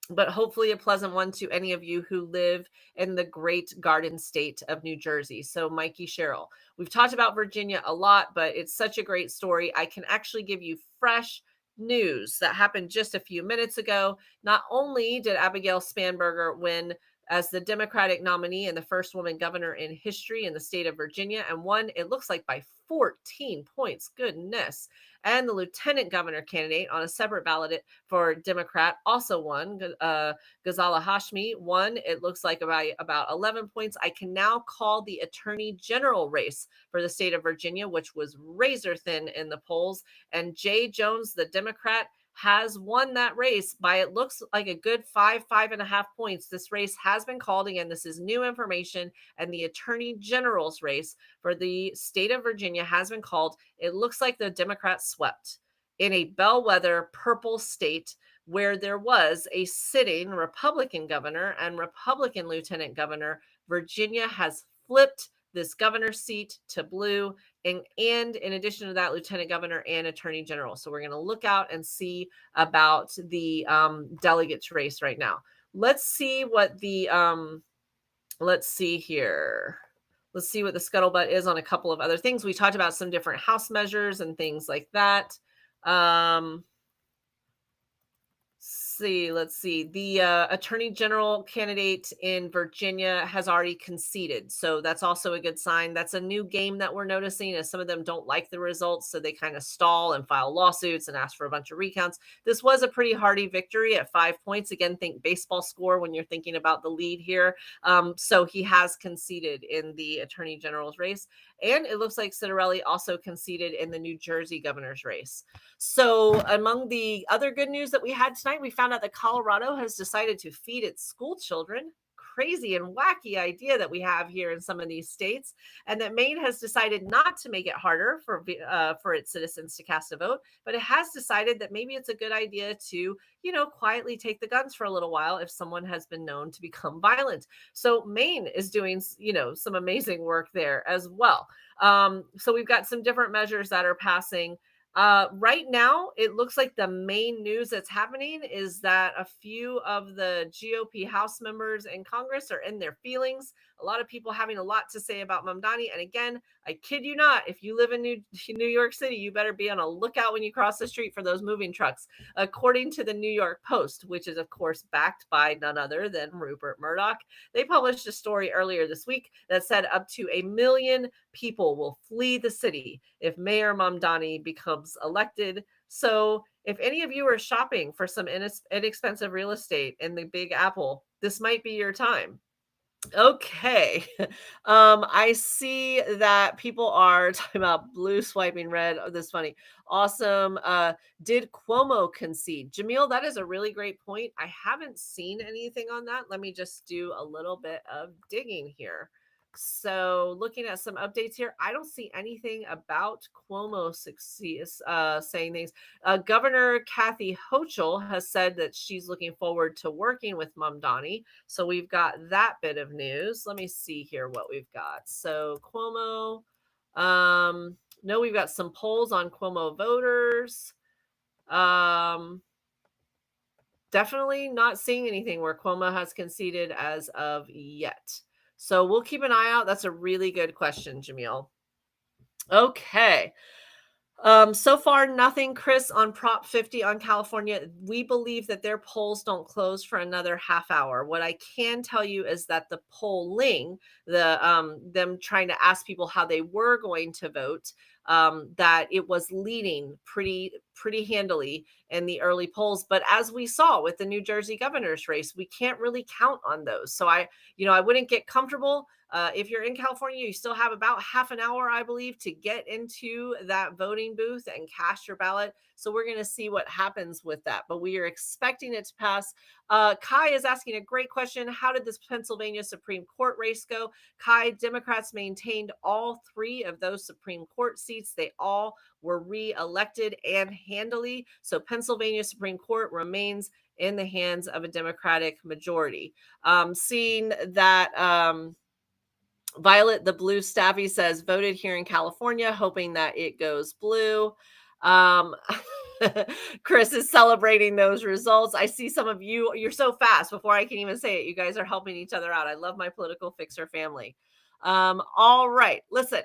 but hopefully a pleasant one to any of you who live in the great Garden State of New Jersey. So Mikey Sherrill. We've talked about Virginia a lot, but it's such a great story. I can actually give you fresh news that happened just a few minutes ago. Not only did Abigail Spanberger win as the Democratic nominee and the first woman governor in history in the state of Virginia, and won, it looks like, by 14 points. Goodness. And the lieutenant governor candidate on a separate ballot for Democrat also won. Ghazala Hashmi won, it looks like, about 11 points. I can now call the attorney general race for the state of Virginia, which was razor thin in the polls. And Jay Jones, the Democrat, has won that race by, it looks like, a good 5.5 points. This race has been called again. This is new information. And the attorney general's race for the state of Virginia has been called. It looks like the Democrats swept in a bellwether purple state where there was a sitting Republican governor and Republican lieutenant governor. Virginia has flipped this governor's seat to blue, and in addition to that, lieutenant governor and attorney general. So we're going to look out and see about the delegates race right now. Let's see what the let's see here. Let's see what the scuttlebutt is on a couple of other things. We talked about some different House measures and things like that. Let's see. The attorney general candidate in Virginia has already conceded. So that's also a good sign. That's a new game that we're noticing, as some of them don't like the results. So they kind of stall and file lawsuits and ask for a bunch of recounts. This was a pretty hearty victory at 5 points. Again, think baseball score when you're thinking about the lead here. So he has conceded in the attorney general's race. And it looks like Citarelli also conceded in the New Jersey governor's race. So among the other good news that we had tonight, we found out that Colorado has decided to feed its school children. Crazy and wacky idea that we have here in some of these states, and that Maine has decided not to make it harder for its citizens to cast a vote, but it has decided that maybe it's a good idea to, quietly take the guns for a little while if someone has been known to become violent. So Maine is doing, some amazing work there as well. So we've got some different measures that are passing. Right now, it looks like the main news that's happening is that a few of the GOP House members in Congress are in their feelings. A lot of people having a lot to say about Mamdani. And again, I kid you not, if you live in New York City, you better be on a lookout when you cross the street for those moving trucks. According to the New York Post, which is, of course, backed by none other than Rupert Murdoch, they published a story earlier this week that said up to 1 million people will flee the city if Mayor Mamdani becomes elected. So if any of you are shopping for some inexpensive real estate in the Big Apple, this might be your time. Okay. I see that people are talking about blue swiping red. Oh, this is funny. Awesome. Did Cuomo concede? Jamil, that is a really great point. I haven't seen anything on that. Let me just do a little bit of digging here. So looking at some updates here, I don't see anything about Cuomo saying things. Governor Kathy Hochul has said that she's looking forward to working with Mamdani. So we've got that bit of news. Let me see here what we've got. So Cuomo, no, we've got some polls on Cuomo voters. Definitely not seeing anything where Cuomo has conceded as of yet. So we'll keep an eye out. That's a really good question, Jamil. Okay. So far, nothing, Chris, on Prop 50 on California. We believe that their polls don't close for another half hour. What I can tell you is that the polling, them trying to ask people how they were going to vote, that it was leading pretty handily in the early polls. But as we saw with the New Jersey governor's race, we can't really count on those. So I wouldn't get comfortable. If you're in California, you still have about half an hour, I believe, to get into that voting booth and cast your ballot. So we're going to see what happens with that. But we are expecting it to pass. Kai is asking a great question. How did this Pennsylvania Supreme Court race go? Kai, Democrats maintained all 3 of those Supreme Court seats. They all were re-elected and handily. So Pennsylvania Supreme Court remains in the hands of a Democratic majority. Seeing that... Violet the Blue Staffy says, voted here in California, hoping that it goes blue. Chris is celebrating those results. I see some of you, you're so fast before I can even say it. You guys are helping each other out. I love my political fixer family. All right, listen.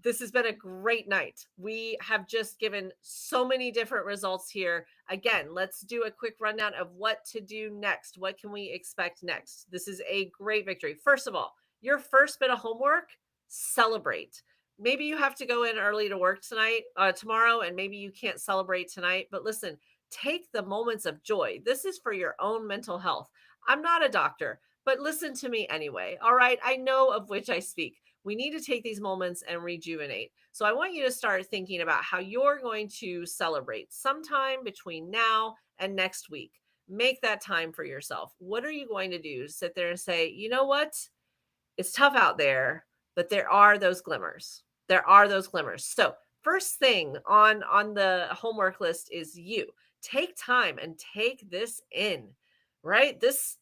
This has been a great night. We have just given so many different results here. Again, let's do a quick rundown of what to do next. What can we expect next? This is a great victory. First of all, your first bit of homework, celebrate. Maybe you have to go in early to work tomorrow, and maybe you can't celebrate tonight. But listen, take the moments of joy. This is for your own mental health. I'm not a doctor, but listen to me anyway. All right. I know of which I speak. We need to take these moments and rejuvenate. So I want you to start thinking about how you're going to celebrate sometime between now and next week. Make that time for yourself. What are you going to do? Sit there and say, you know what? It's tough out there, but there are those glimmers. There are those glimmers. So first thing on the homework list is you. Take time and take this in, right? This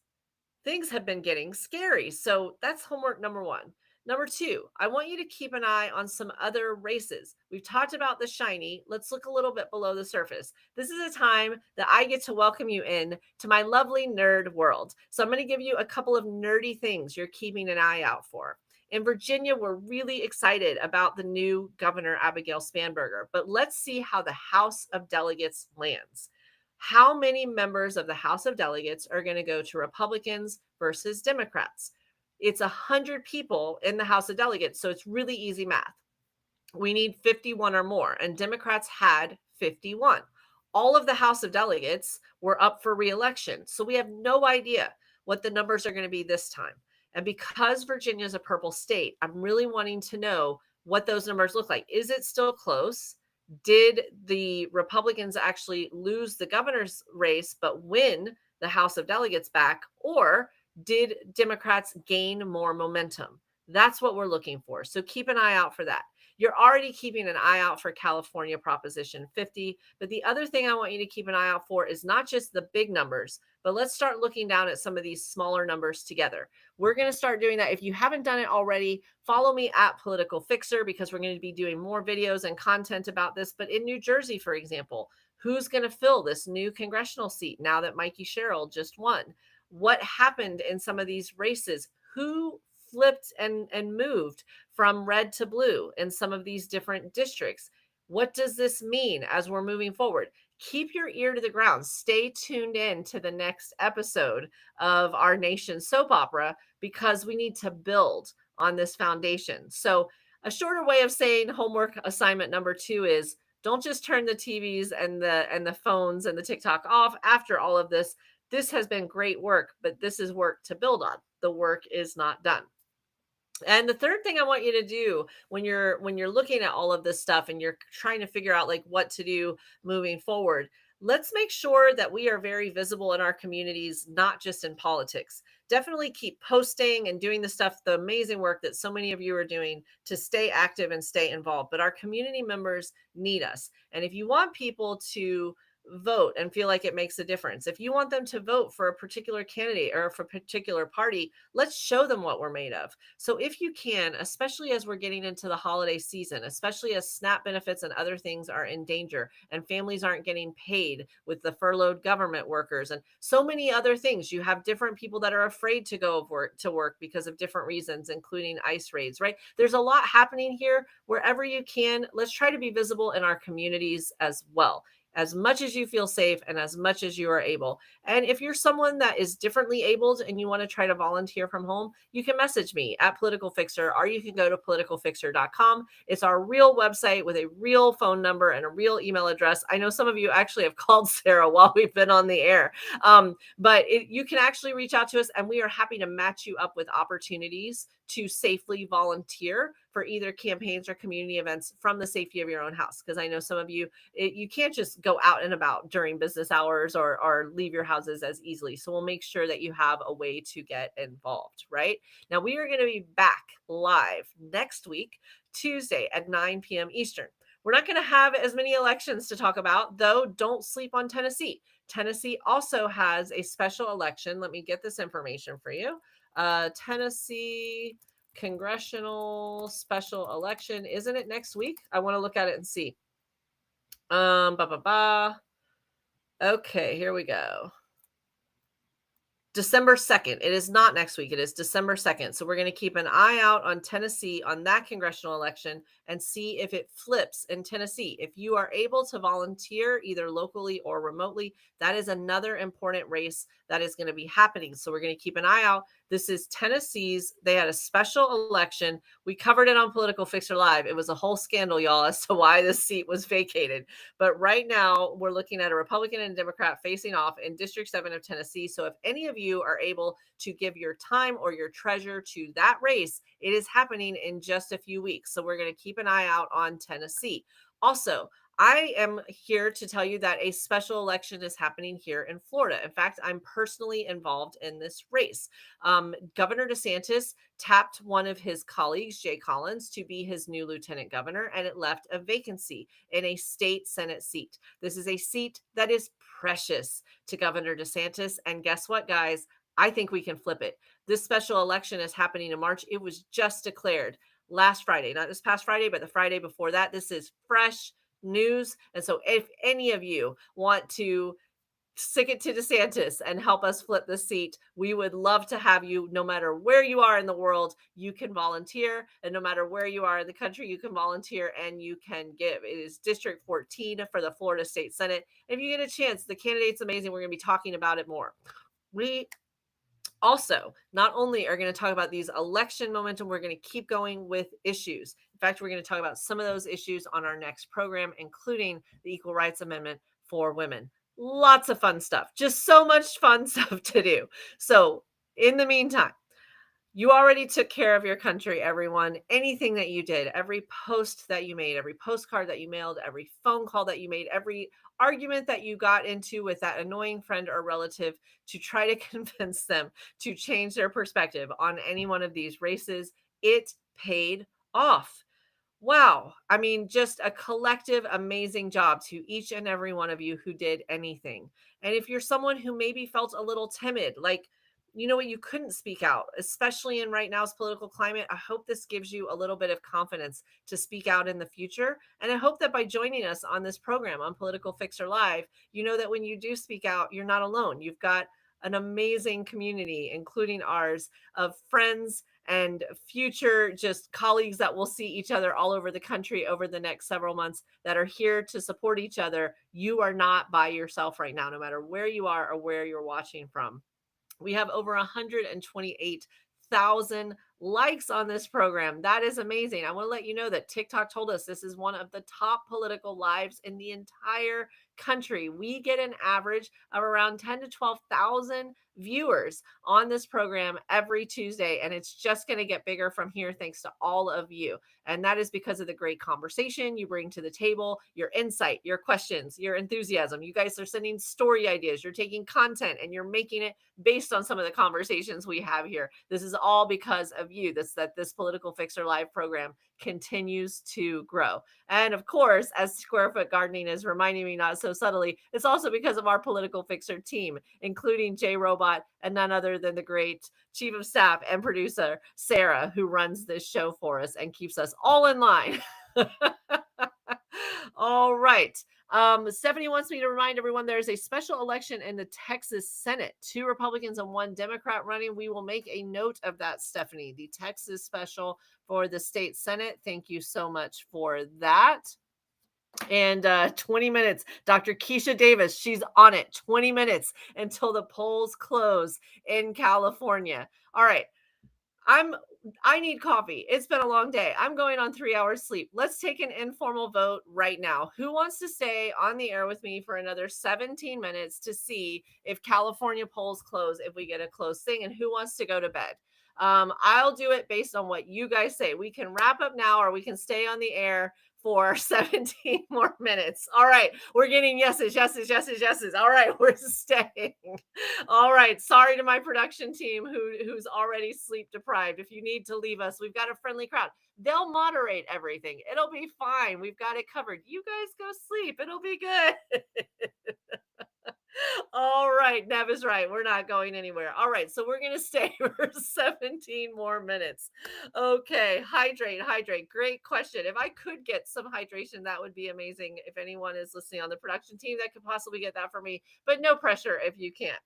things have been getting scary. So that's homework number one. Number two, I want you to keep an eye on some other races. We've talked about the shiny. Let's look a little bit below the surface. This is a time that I get to welcome you in to my lovely nerd world. So I'm going to give you a couple of nerdy things you're keeping an eye out for. In Virginia, we're really excited about the new governor, Abigail Spanberger, but let's see how the House of Delegates lands. How many members of the House of Delegates are going to go to Republicans versus Democrats? It's 100 people in the House of Delegates, so it's really easy math. We need 51 or more, and Democrats had 51. All of the House of Delegates were up for re-election, so we have no idea what the numbers are going to be this time. And because Virginia is a purple state, I'm really wanting to know what those numbers look like. Is it still close? Did the Republicans actually lose the governor's race but win the House of Delegates back? Or did Democrats gain more momentum? That's what we're looking for. So keep an eye out for that. You're already keeping an eye out for California Proposition 50. But the other thing I want you to keep an eye out for is not just the big numbers, but let's start looking down at some of these smaller numbers together. We're going to start doing that. If you haven't done it already, follow me at Political Fixer because we're going to be doing more videos and content about this. But in New Jersey, for example, who's going to fill this new congressional seat now that Mikey Sherrill just won? What happened in some of these races? Who flipped and moved from red to blue in some of these different districts? What does this mean as we're moving forward? Keep your ear to the ground. Stay tuned in to the next episode of our nation's soap opera because we need to build on this foundation. So a shorter way of saying homework assignment number 2 is don't just turn the TVs and the phones and the TikTok off after all of this. This has been great work, but this is work to build on. The work is not done. And the third thing I want you to do when you're looking at all of this stuff and you're trying to figure out like what to do moving forward, let's make sure that we are very visible in our communities, not just in politics. Definitely keep posting and doing the stuff, the amazing work that so many of you are doing to stay active and stay involved. But our community members need us. And if you want people to vote and feel like it makes a difference, if you want them to vote for a particular candidate or for a particular party, let's show them what we're made of. So if you can, especially as we're getting into the holiday season, especially as SNAP benefits and other things are in danger and families aren't getting paid with the furloughed government workers and so many other things, you have different people that are afraid to go to work because of different reasons, including ICE raids, right? There's a lot happening here. Wherever you can, let's try to be visible in our communities as well, as much as you feel safe and as much as you are able. And if you're someone that is differently abled and you want to try to volunteer from home, you can message me at Political Fixer, or you can go to politicalfixer.com. It's our real website with a real phone number and a real email address. I know some of you actually have called Sarah while we've been on the air, but you can actually reach out to us and we are happy to match you up with opportunities to safely volunteer for either campaigns or community events from the safety of your own house. Because I know some of you, you can't just go out and about during business hours or leave your houses as easily. So we'll make sure that you have a way to get involved, right? Now we are going to be back live next week, Tuesday at 9 p.m. Eastern. We're not going to have as many elections to talk about, though. Don't sleep on Tennessee. Tennessee also has a special election. Let me get this information for you. Tennessee congressional special election. Isn't it next week? I want to look at it and see. Okay, here we go. December 2nd. It is not next week. It is December 2nd. So we're going to keep an eye out on Tennessee on that congressional election and see if it flips in Tennessee. If you are able to volunteer either locally or remotely, that is another important race that is going to be happening. So we're going to keep an eye out. This is Tennessee's. They had a special election. We covered it on Political Fixer Live. It was a whole scandal, y'all, as to why this seat was vacated. But right now, we're looking at a Republican and Democrat facing off in District 7 of Tennessee. So if any of you are able to give your time or your treasure to that race, it is happening in just a few weeks. So we're going to keep an eye out on Tennessee. Also, I am here to tell you that a special election is happening here in Florida. In fact, I'm personally involved in this race. Governor DeSantis tapped one of his colleagues, Jay Collins, to be his new lieutenant governor, and it left a vacancy in a state Senate seat. This is a seat that is precious to Governor DeSantis. And guess what, guys? I think we can flip it. This special election is happening in March. It was just declared last Friday, not this past Friday, but the Friday before that. This is fresh news. And so if any of you want to stick it to DeSantis and help us flip the seat, we would love to have you. No matter where you are in the world, you can volunteer. And no matter where you are in the country, you can volunteer and you can give. It is District 14 for the Florida State Senate. If you get a chance, the candidate's amazing. We're going to be talking about it more. We also not only are going to talk about these election momentum, we're going to keep going with issues. In fact, we're going to talk about some of those issues on our next program, including the Equal Rights Amendment for women. Lots of fun stuff, just so much fun stuff to do. So in the meantime, you already took care of your country, everyone. Anything that you did, every post that you made, every postcard that you mailed, every phone call that you made, every argument that you got into with that annoying friend or relative to try to convince them to change their perspective on any one of these races, it paid off. Wow. I mean, just a collective amazing job to each and every one of you who did anything. And if you're someone who maybe felt a little timid, like, you know what, you couldn't speak out, especially in right now's political climate, I hope this gives you a little bit of confidence to speak out in the future. And I hope that by joining us on this program on Political Fixer Live, you know that when you do speak out, you're not alone. You've got an amazing community, including ours, of friends and future just colleagues that will see each other all over the country over the next several months that are here to support each other. You are not by yourself right now, no matter where you are or where you're watching from. We have over 128,000 likes on this program. That is amazing. I want to let you know that TikTok told us this is one of the top political lives in the entire country. We get an average of around 10 to 12,000 viewers on this program every Tuesday, and it's just going to get bigger from here thanks to all of you. And that is because of the great conversation you bring to the table, your insight, your questions, your enthusiasm. You guys are sending story ideas, you're taking content and you're making it based on some of the conversations we have here. This is all because of you. This Political Fixer Live program continues to grow. And of course, as Square Foot Gardening is reminding me not so subtly, it's also because of our Political Fixer team, including Jay Robot and none other than the great Chief of Staff and producer, Sarah, who runs this show for us and keeps us all in line. All right. Stephanie wants me to remind everyone there's a special election in the Texas Senate. 2 Republicans and 1 Democrat running. We will make a note of that, Stephanie. The Texas special for the state Senate. Thank you so much for that. And 20 minutes. Dr. Keisha Davis, she's on it. 20 minutes until the polls close in California. All right. I need coffee. It's been a long day. I'm going on 3 hours sleep. Let's take an informal vote right now. Who wants to stay on the air with me for another 17 minutes to see if California polls close, if we get a close thing, and who wants to go to bed? I'll do it based on what you guys say. We can wrap up now or we can stay on the air for 17 more minutes. All right. We're getting yeses, yeses, yeses, yeses. All right. We're staying. All right. Sorry to my production team who's already sleep deprived. If you need to leave us, we've got a friendly crowd. They'll moderate everything. It'll be fine. We've got it covered. You guys go sleep. It'll be good. All right, Nev is right. We're not going anywhere. All right, so we're gonna stay for 17 more minutes. Okay, hydrate, hydrate. Great question. If I could get some hydration, that would be amazing. If anyone is listening on the production team that could possibly get that for me, but no pressure if you can't.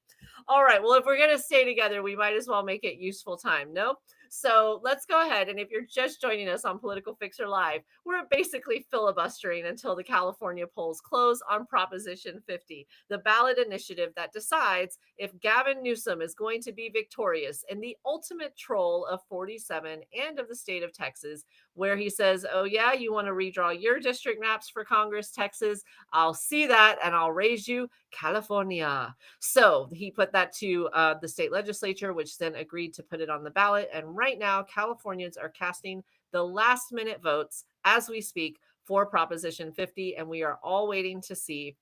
All right, well, if we're gonna stay together, we might as well make it useful time. No? So let's go ahead. And if you're just joining us on Political Fixer Live, we're basically filibustering until the California polls close on Proposition 50, the ballot initiative that decides if Gavin Newsom is going to be victorious in the ultimate troll of 47 and of the state of Texas, where he says, oh, yeah, you want to redraw your district maps for Congress, Texas? I'll see that and I'll raise you California. So he put that to the state legislature, which then agreed to put it on the ballot. And right now, Californians are casting the last minute votes as we speak for Proposition 50. And we are all waiting to see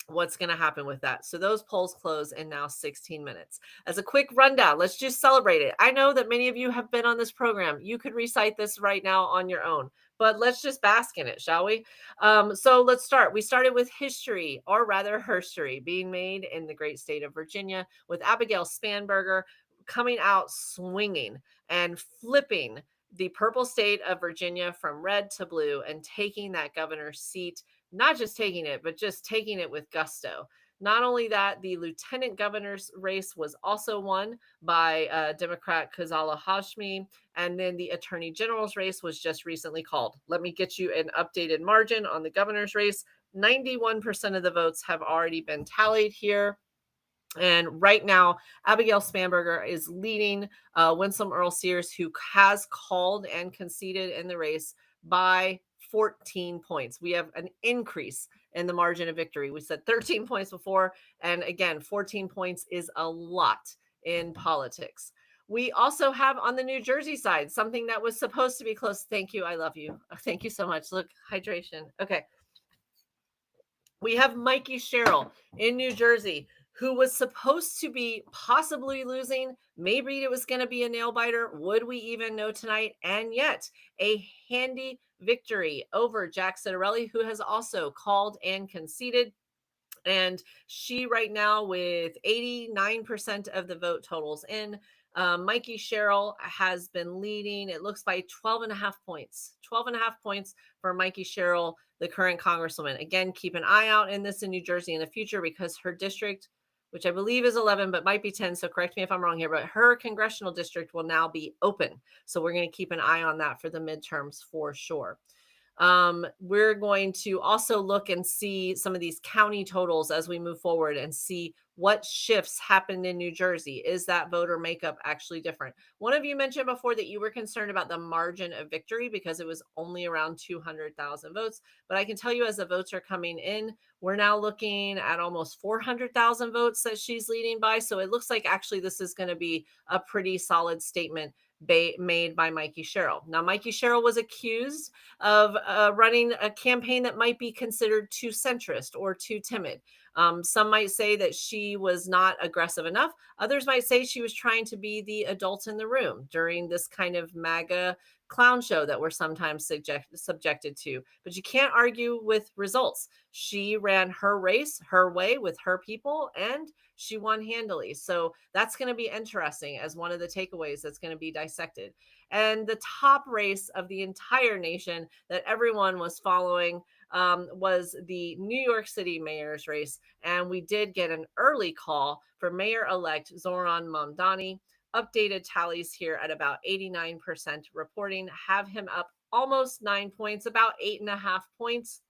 what's going to happen with that. So those polls close in now 16 minutes. As a quick rundown, let's just celebrate it. I know that many of you have been on this program. You could recite this right now on your own, but let's just bask in it, shall we? So let's start. We started with history, or rather herstory, being made in the great state of Virginia with Abigail Spanberger coming out swinging and flipping the purple state of Virginia from red to blue and taking that governor's seat, not just taking it, but just taking it with gusto. Not only that, the lieutenant governor's race was also won by Democrat Kazala Hashmi, and then the attorney general's race was just recently called. Let me get you an updated margin on the governor's race. 91% of the votes have already been tallied here. And right now, Abigail Spanberger is leading Winsome Earl Sears, who has called and conceded in the race by 14 points. We have an increase in the margin of victory. We said 13 points before. And again, 14 points is a lot in politics. We also have on the New Jersey side something that was supposed to be close. Thank you. I love you. Thank you so much. Look, hydration. Okay. We have Mikey Sherrill in New Jersey, who was supposed to be possibly losing. Maybe it was going to be a nail biter. Would we even know tonight? And yet, a handy victory over Jack Citarelli, who has also called and conceded. And she right now with 89% of the vote totals in. Mikey Sherrill has been leading, it looks, by 12 and a half points. 12 and a half points for Mikey Sherrill, the current congresswoman. Again, keep an eye out in this in New Jersey in the future, because her district, which I believe is 11, but might be 10, so correct me if I'm wrong here, but her congressional district will now be open. So we're going to keep an eye on that for the midterms for sure. We're going to also look and see some of these county totals as we move forward and see what shifts happened in New Jersey. Is that voter makeup actually different? One of you mentioned before that you were concerned about the margin of victory because it was only around 200,000 votes. But I can tell you, as the votes are coming in, we're now looking at almost 400,000 votes that she's leading by. So it looks like actually this is going to be a pretty solid statement made by Mikey Sherrill. Now, Mikey Sherrill was accused of running a campaign that might be considered too centrist or too timid. Some might say that she was not aggressive enough. Others might say she was trying to be the adult in the room during this kind of MAGA clown show that we're sometimes subjected to. But you can't argue with results. She ran her race her way with her people, and she won handily. So that's going to be interesting as one of the takeaways that's going to be dissected. And the top race of the entire nation that everyone was following was the New York City mayor's race. And we did get an early call for Mayor-elect Zohran Mamdani. Updated tallies here at about 89% reporting have him up almost 9 points, about 8.5 points.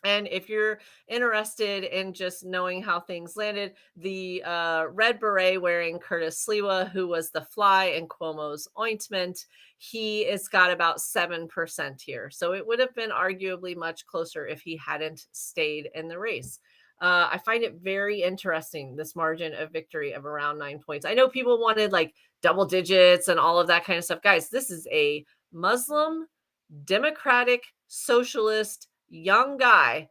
And if you're interested in just knowing how things landed, the red beret wearing Curtis Sliwa, who was the fly in Cuomo's ointment, he has got about 7% here. So it would have been arguably much closer if he hadn't stayed in the race. I find it very interesting, this margin of victory of around 9 points. I know people wanted like double digits and all of that kind of stuff. Guys, this is a Muslim, democratic, socialist, young guy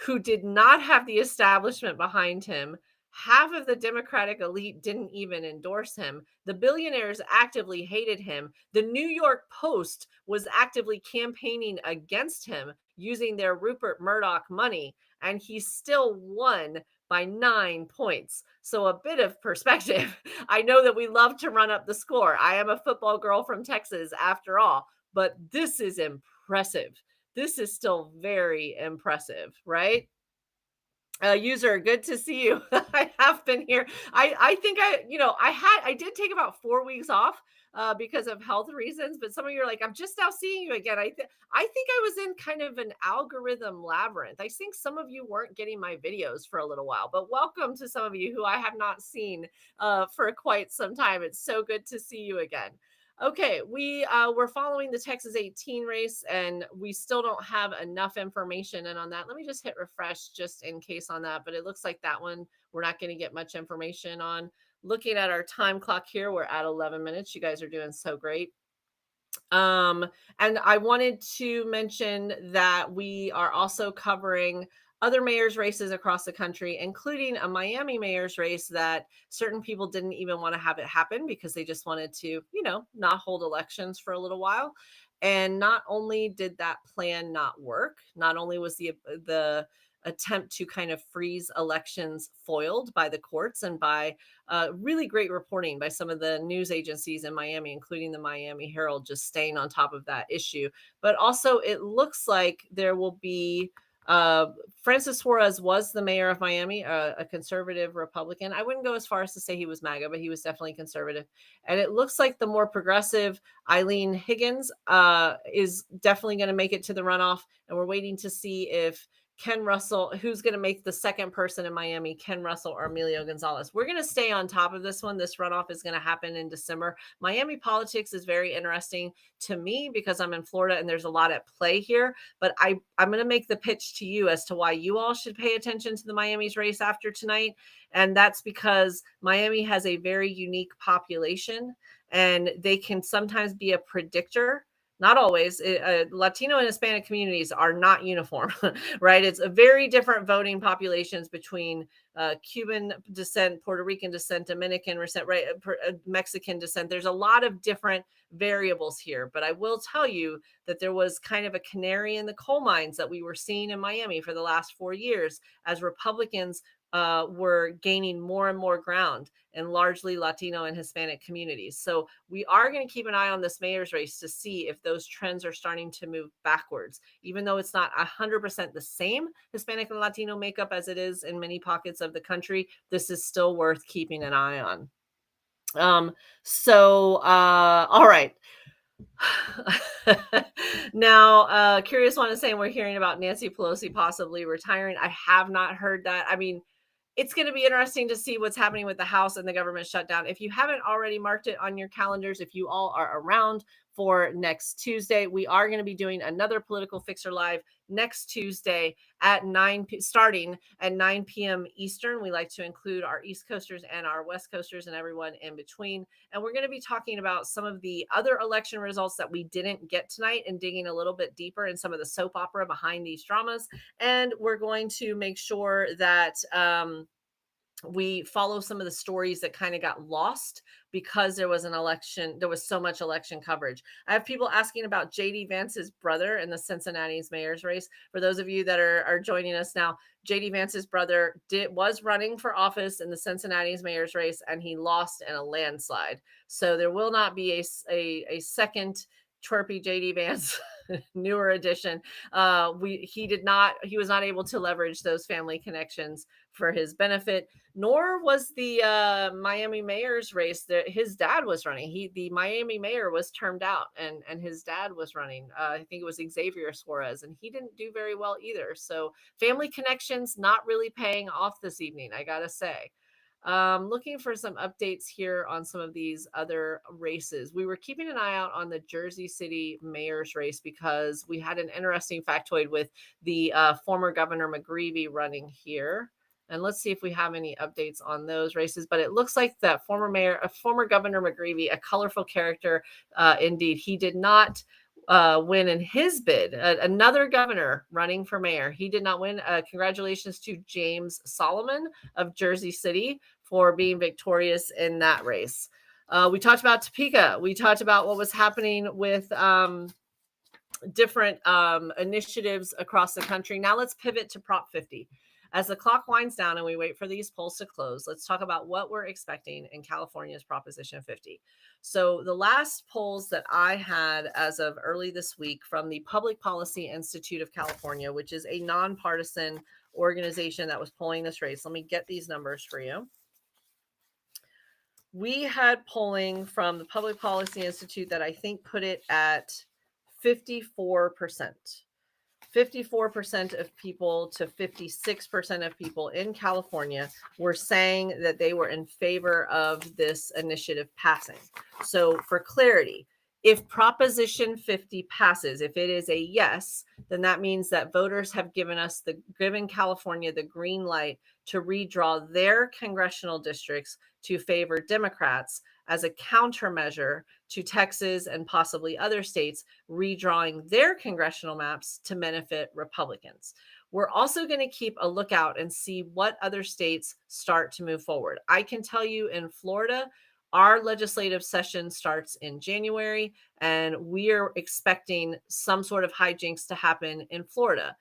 who did not have the establishment behind him. Half of the Democratic elite didn't even endorse him. The billionaires actively hated him. The New York Post was actively campaigning against him using their Rupert Murdoch money, and he still won by 9 points. So a bit of perspective. I know that we love to run up the score. I am a football girl from Texas after all, but this is impressive. This is still very impressive, right? User, good to see you. I have been here. I think I did take about 4 weeks off because of health reasons, but some of you are like, I'm just now seeing you again. I think I was in kind of an algorithm labyrinth. I think some of you weren't getting my videos for a little while, but welcome to some of you who I have not seen for quite some time. It's so good to see you again. Okay, we're following the Texas 18 race, and we still don't have enough information. And on that, let me just hit refresh just in case on that. But it looks like that one we're not going to get much information on. Looking at our time clock here, we're at 11 minutes. You guys are doing so great. Um, and I wanted to mention that we are also covering other mayor's races across the country, including a Miami mayor's race that certain people didn't even want to have it happen because they just wanted to, not hold elections for a little while. And not only did that plan not work, not only was the attempt to kind of freeze elections foiled by the courts and by really great reporting by some of the news agencies in Miami, including the Miami Herald, just staying on top of that issue. But also, it looks like there will be Francis Suarez was the mayor of Miami, a conservative Republican. I wouldn't go as far as to say he was MAGA, but he was definitely conservative. And it looks like the more progressive Eileen Higgins is definitely going to make it to the runoff. And we're waiting to see if Ken Russell, who's going to make the second person in Miami, Ken Russell or Emilio Gonzalez. We're going to stay on top of this one. This runoff is going to happen in December. Miami politics is very interesting to me because I'm in Florida and there's a lot at play here. But I'm going to make the pitch to you as to why you all should pay attention to the Miami's race after tonight. And that's because Miami has a very unique population and they can sometimes be a predictor. Not always. Latino and Hispanic communities are not uniform, right? It's a very different voting populations between Cuban descent, Puerto Rican descent, Dominican descent, right? Mexican descent. There's a lot of different variables here, but I will tell you that there was kind of a canary in the coal mines that we were seeing in Miami for the last 4 years as Republicans were gaining more and more ground in largely Latino and Hispanic communities. So we are going to keep an eye on this mayor's race to see if those trends are starting to move backwards, even though it's not 100% the same Hispanic and Latino makeup as it is in many pockets of the country. This is still worth keeping an eye on. All right. Now, Curious One is saying we're hearing about Nancy Pelosi possibly retiring. I have not heard that. I mean, it's going to be interesting to see what's happening with the House and the government shutdown. If you haven't already marked it on your calendars, if you all are around for next Tuesday, we are going to be doing another Political Fixer Live next Tuesday at starting at 9 p.m. Eastern. We like to include our East Coasters and our West Coasters and everyone in between. And we're going to be talking about some of the other election results that we didn't get tonight and digging a little bit deeper in some of the soap opera behind these dramas. And we're going to make sure that we follow some of the stories that kind of got lost because there was an election. There was so much election coverage. I have people asking about JD Vance's brother in the Cincinnati's mayor's race. For those of you that are joining us now, JD Vance's brother was running for office in the Cincinnati's mayor's race, and he lost in a landslide. So there will not be a second twerpy JD Vance newer edition. He was not able to leverage those family connections for his benefit, nor was the Miami mayor's race that his dad was running. The Miami mayor was termed out and his dad was running. I think it was Xavier Suarez, and he didn't do very well either. So family connections not really paying off this evening, I gotta say. Looking for some updates here on some of these other races. We were keeping an eye out on the Jersey City mayor's race because we had an interesting factoid with the former Governor McGreevey running here. And let's see if we have any updates on those races. But it looks like that former Governor McGreevey, a colorful character indeed. He did not win in his bid. Another governor running for mayor. He did not win. Congratulations to James Solomon of Jersey City for being victorious in that race. We talked about Topeka. We talked about what was happening with different initiatives across the country. Now let's pivot to Prop 50. As the clock winds down and we wait for these polls to close, let's talk about what we're expecting in California's Proposition 50. So, the last polls that I had as of early this week from the Public Policy Institute of California, which is a nonpartisan organization that was polling this race. Let me get these numbers for you. We had polling from the Public Policy Institute that I think put it at 54%. 54% of people to 56% of people in California were saying that they were in favor of this initiative passing. So, for clarity, if Proposition 50 passes, if it is a yes, then that means that voters have given California the green light to redraw their congressional districts to favor Democrats as a countermeasure to Texas and possibly other states redrawing their congressional maps to benefit Republicans. We're also going to keep a lookout and see what other states start to move forward. I can tell you in Florida, our legislative session starts in January, and we are expecting some sort of hijinks to happen in Florida.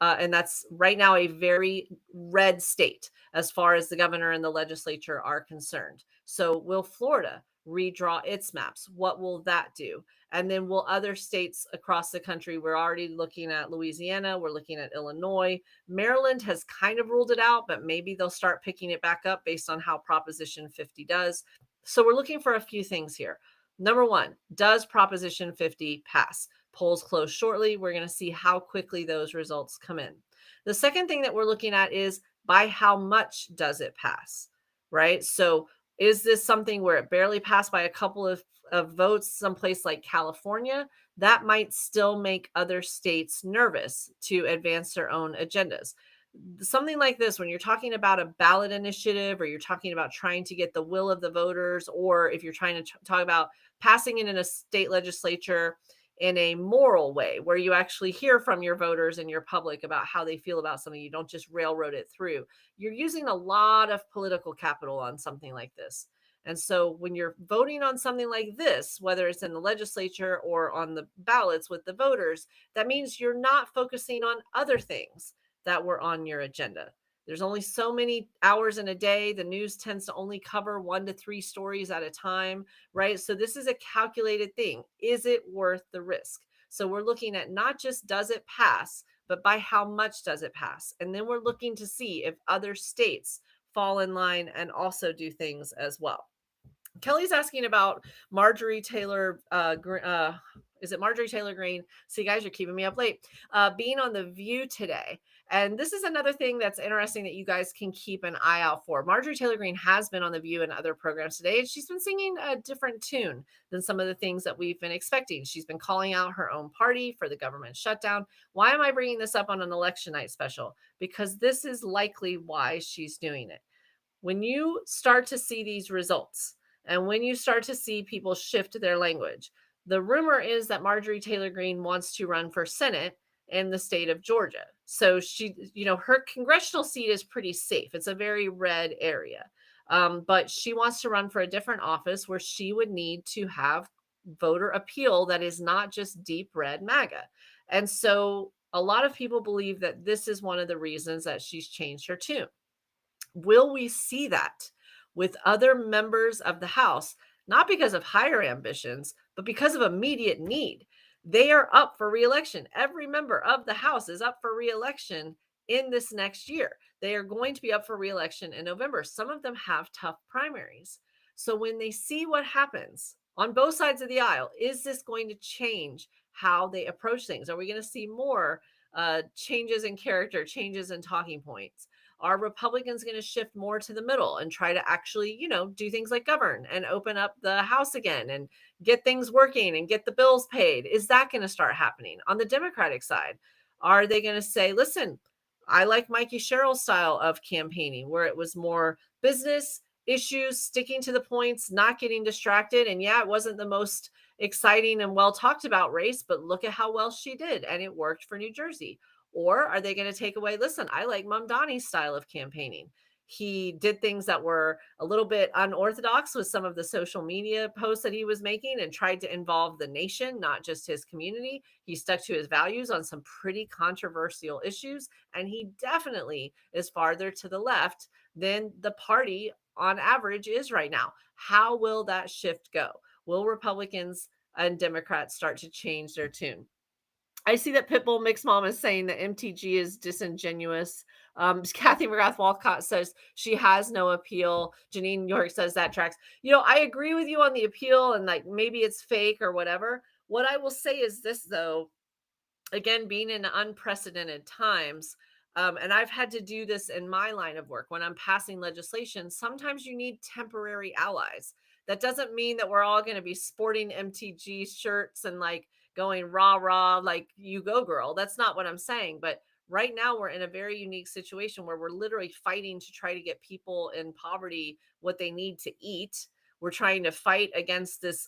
And that's right now a very red state as far as the governor and the legislature are concerned. So, will Florida redraw its maps? What will that do? And then will other states across the country? We're already looking at Louisiana, we're looking at Illinois. Maryland has kind of ruled it out, but maybe they'll start picking it back up based on how Proposition 50 does. So, we're looking for a few things here. Number one, does Proposition 50 pass? Polls close shortly. We're going to see how quickly those results come in. The second thing that we're looking at is by how much does it pass, right? So, is this something where it barely passed by a couple of votes someplace like California? That might still make other states nervous to advance their own agendas. Something like this, when you're talking about a ballot initiative or you're talking about trying to get the will of the voters, or if you're trying to talk about passing it in a state legislature in a moral way where you actually hear from your voters and your public about how they feel about something, you don't just railroad it through. You're using a lot of political capital on something like this. And so when you're voting on something like this, whether it's in the legislature or on the ballots with the voters, that means you're not focusing on other things that were on your agenda. There's only so many hours in a day. The news tends to only cover 1 to 3 stories at a time, right? So this is a calculated thing. Is it worth the risk? So we're looking at not just does it pass, but by how much does it pass? And then we're looking to see if other states fall in line and also do things as well. Kelly's asking about Marjorie Taylor is it Marjorie Taylor Greene? See, guys, you're keeping me up late. Being on The View today. And this is another thing that's interesting that you guys can keep an eye out for. Marjorie Taylor Greene has been on The View and other programs today, and she's been singing a different tune than some of the things that we've been expecting. She's been calling out her own party for the government shutdown. Why am I bringing this up on an election night special? Because this is likely why she's doing it. When you start to see these results, and when you start to see people shift their language, the rumor is that Marjorie Taylor Greene wants to run for Senate in the state of Georgia. So her congressional seat is pretty safe. It's a very red area. But she wants to run for a different office where she would need to have voter appeal that is not just deep red MAGA. And so a lot of people believe that this is one of the reasons that she's changed her tune. Will we see that with other members of the House, not because of higher ambitions, but because of immediate need? They are up for reelection. Every member of the House is up for reelection in this next year. They are going to be up for reelection in November. Some of them have tough primaries. So when they see what happens on both sides of the aisle, is this going to change how they approach things? Are we going to see more changes in character, changes in talking points? Are Republicans going to shift more to the middle and try to actually, do things like govern and open up the House again and get things working and get the bills paid? Is that going to start happening? On the Democratic side, are they going to say, listen, I like Mikey Sherrill's style of campaigning where it was more business issues, sticking to the points, not getting distracted. And yeah, it wasn't the most exciting and well talked about race, but look at how well she did. And it worked for New Jersey. Or are they going to take away, listen, I like Mamdani's style of campaigning. He did things that were a little bit unorthodox with some of the social media posts that he was making and tried to involve the nation, not just his community. He stuck to his values on some pretty controversial issues, and he definitely is farther to the left than the party on average is right now. How will that shift go? Will Republicans and Democrats start to change their tune? I see that Pitbull Mix Mom is saying that MTG is disingenuous. Kathy McGrath Walcott says she has no appeal. Janine York says that tracks. I agree with you on the appeal and like maybe it's fake or whatever. What I will say is this though, again, being in unprecedented times, and I've had to do this in my line of work when I'm passing legislation, sometimes you need temporary allies. That doesn't mean that we're all going to be sporting MTG shirts and like going rah rah, like you go girl. That's not what I'm saying. But right now, we're in a very unique situation where we're literally fighting to try to get people in poverty what they need to eat. We're trying to fight against this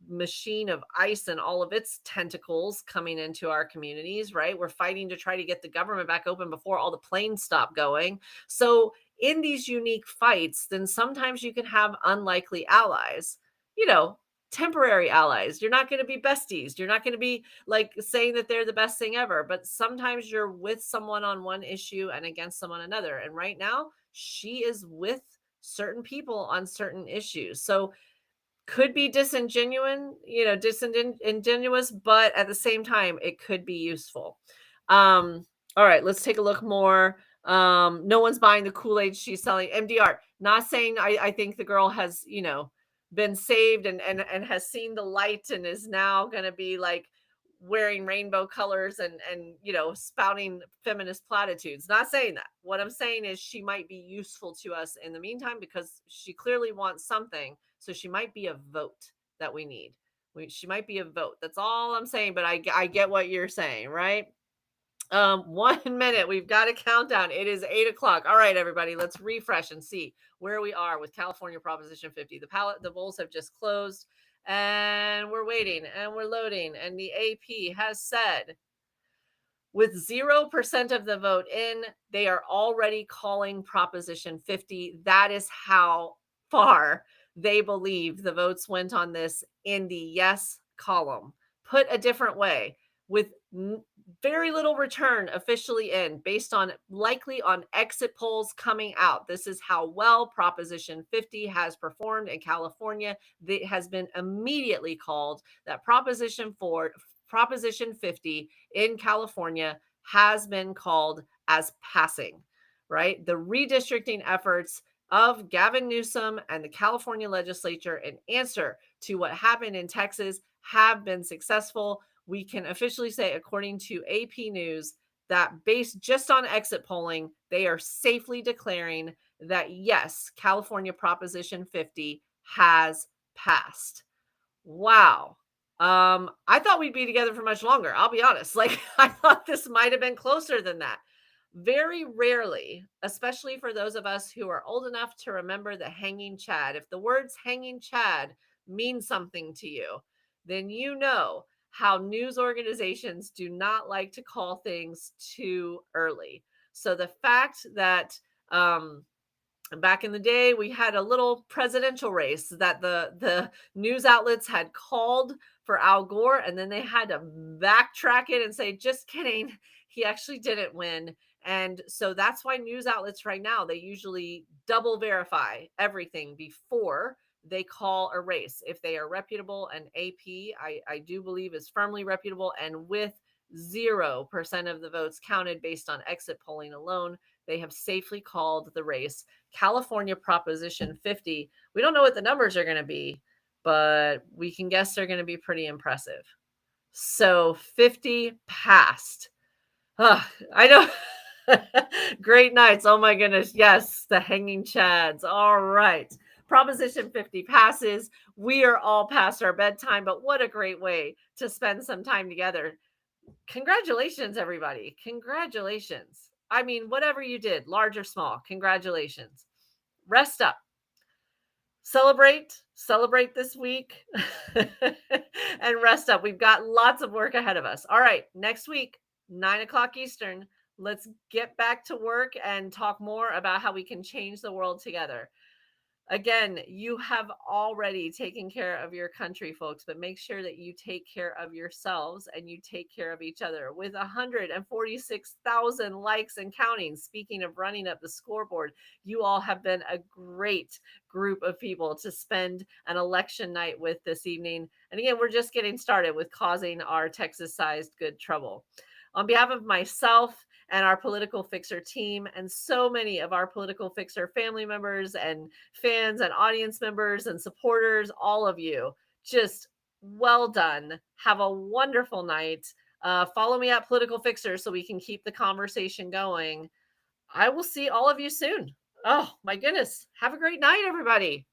machine of ICE and all of its tentacles coming into our communities, right? We're fighting to try to get the government back open before all the planes stop going. So, in these unique fights, then sometimes you can have unlikely allies, you know, temporary allies. You're not going to be besties. You're not going to be like saying that they're the best thing ever, but sometimes you're with someone on one issue and against someone another. And right now, she is with certain people on certain issues. So, could be disingenuous, but at the same time, it could be useful. All right, let's take a look more. No one's buying the Kool-Aid she's selling. MDR, not saying I think the girl has, been saved and has seen the light and is now gonna be like wearing rainbow colors and spouting feminist platitudes. Not saying that. What I'm saying is she might be useful to us in the meantime because she clearly wants something. So she might be a vote that we need. She might be a vote. That's all I'm saying. But I get what you're saying, right? 1 minute. We've got a countdown. It is 8 o'clock. All right, everybody. Let's refresh and see where we are with California Proposition 50. The polls have just closed, and we're waiting and we're loading. And the AP has said, with 0% of the vote in, they are already calling Proposition 50. That is how far they believe the votes went on this in the yes column. Put a different way, with very little return officially in, based on likely on exit polls coming out. This is how well Proposition 50 has performed in California. It has been immediately called that Proposition 50 in California has been called as passing, right? The redistricting efforts of Gavin Newsom and the California legislature in answer to what happened in Texas have been successful. We can officially say, according to AP News, that based just on exit polling, they are safely declaring that yes, California Proposition 50 has passed. Wow. I thought we'd be together for much longer. I'll be honest. Like, I thought this might have been closer than that. Very rarely, especially for those of us who are old enough to remember the hanging Chad, if the words hanging Chad mean something to you, then you know how news organizations do not like to call things too early. So the fact that, back in the day, we had a little presidential race that the news outlets had called for Al Gore, and then they had to backtrack it and say, just kidding, he actually didn't win. And so that's why news outlets right now, they usually double verify everything before they call a race. If they are reputable, and AP, I do believe, is firmly reputable, and with 0% of the votes counted based on exit polling alone, they have safely called the race. California Proposition 50, we don't know what the numbers are going to be, but we can guess they're going to be pretty impressive. So 50 passed. I know. Great nights. Oh my goodness. Yes, the hanging Chads. All right. Proposition 50 passes. We are all past our bedtime, but what a great way to spend some time together. Congratulations, everybody. Congratulations. I mean, whatever you did, large or small, congratulations. Rest up. Celebrate this week and rest up. We've got lots of work ahead of us. All right. Next week, 9 o'clock Eastern, Let's get back to work and talk more about how we can change the world together. Again, you have already taken care of your country, folks, but make sure that you take care of yourselves and you take care of each other. With 146,000 likes and counting, speaking of running up the scoreboard, you all have been a great group of people to spend an election night with this evening. And again, we're just getting started with causing our Texas sized good trouble. On behalf of myself and our Political Fixer team, and so many of our Political Fixer family members and fans and audience members and supporters, all of you, just well done. Have a wonderful night. Follow me at Political Fixer so we can keep the conversation going. I will see all of you soon. Oh my goodness. Have a great night, everybody.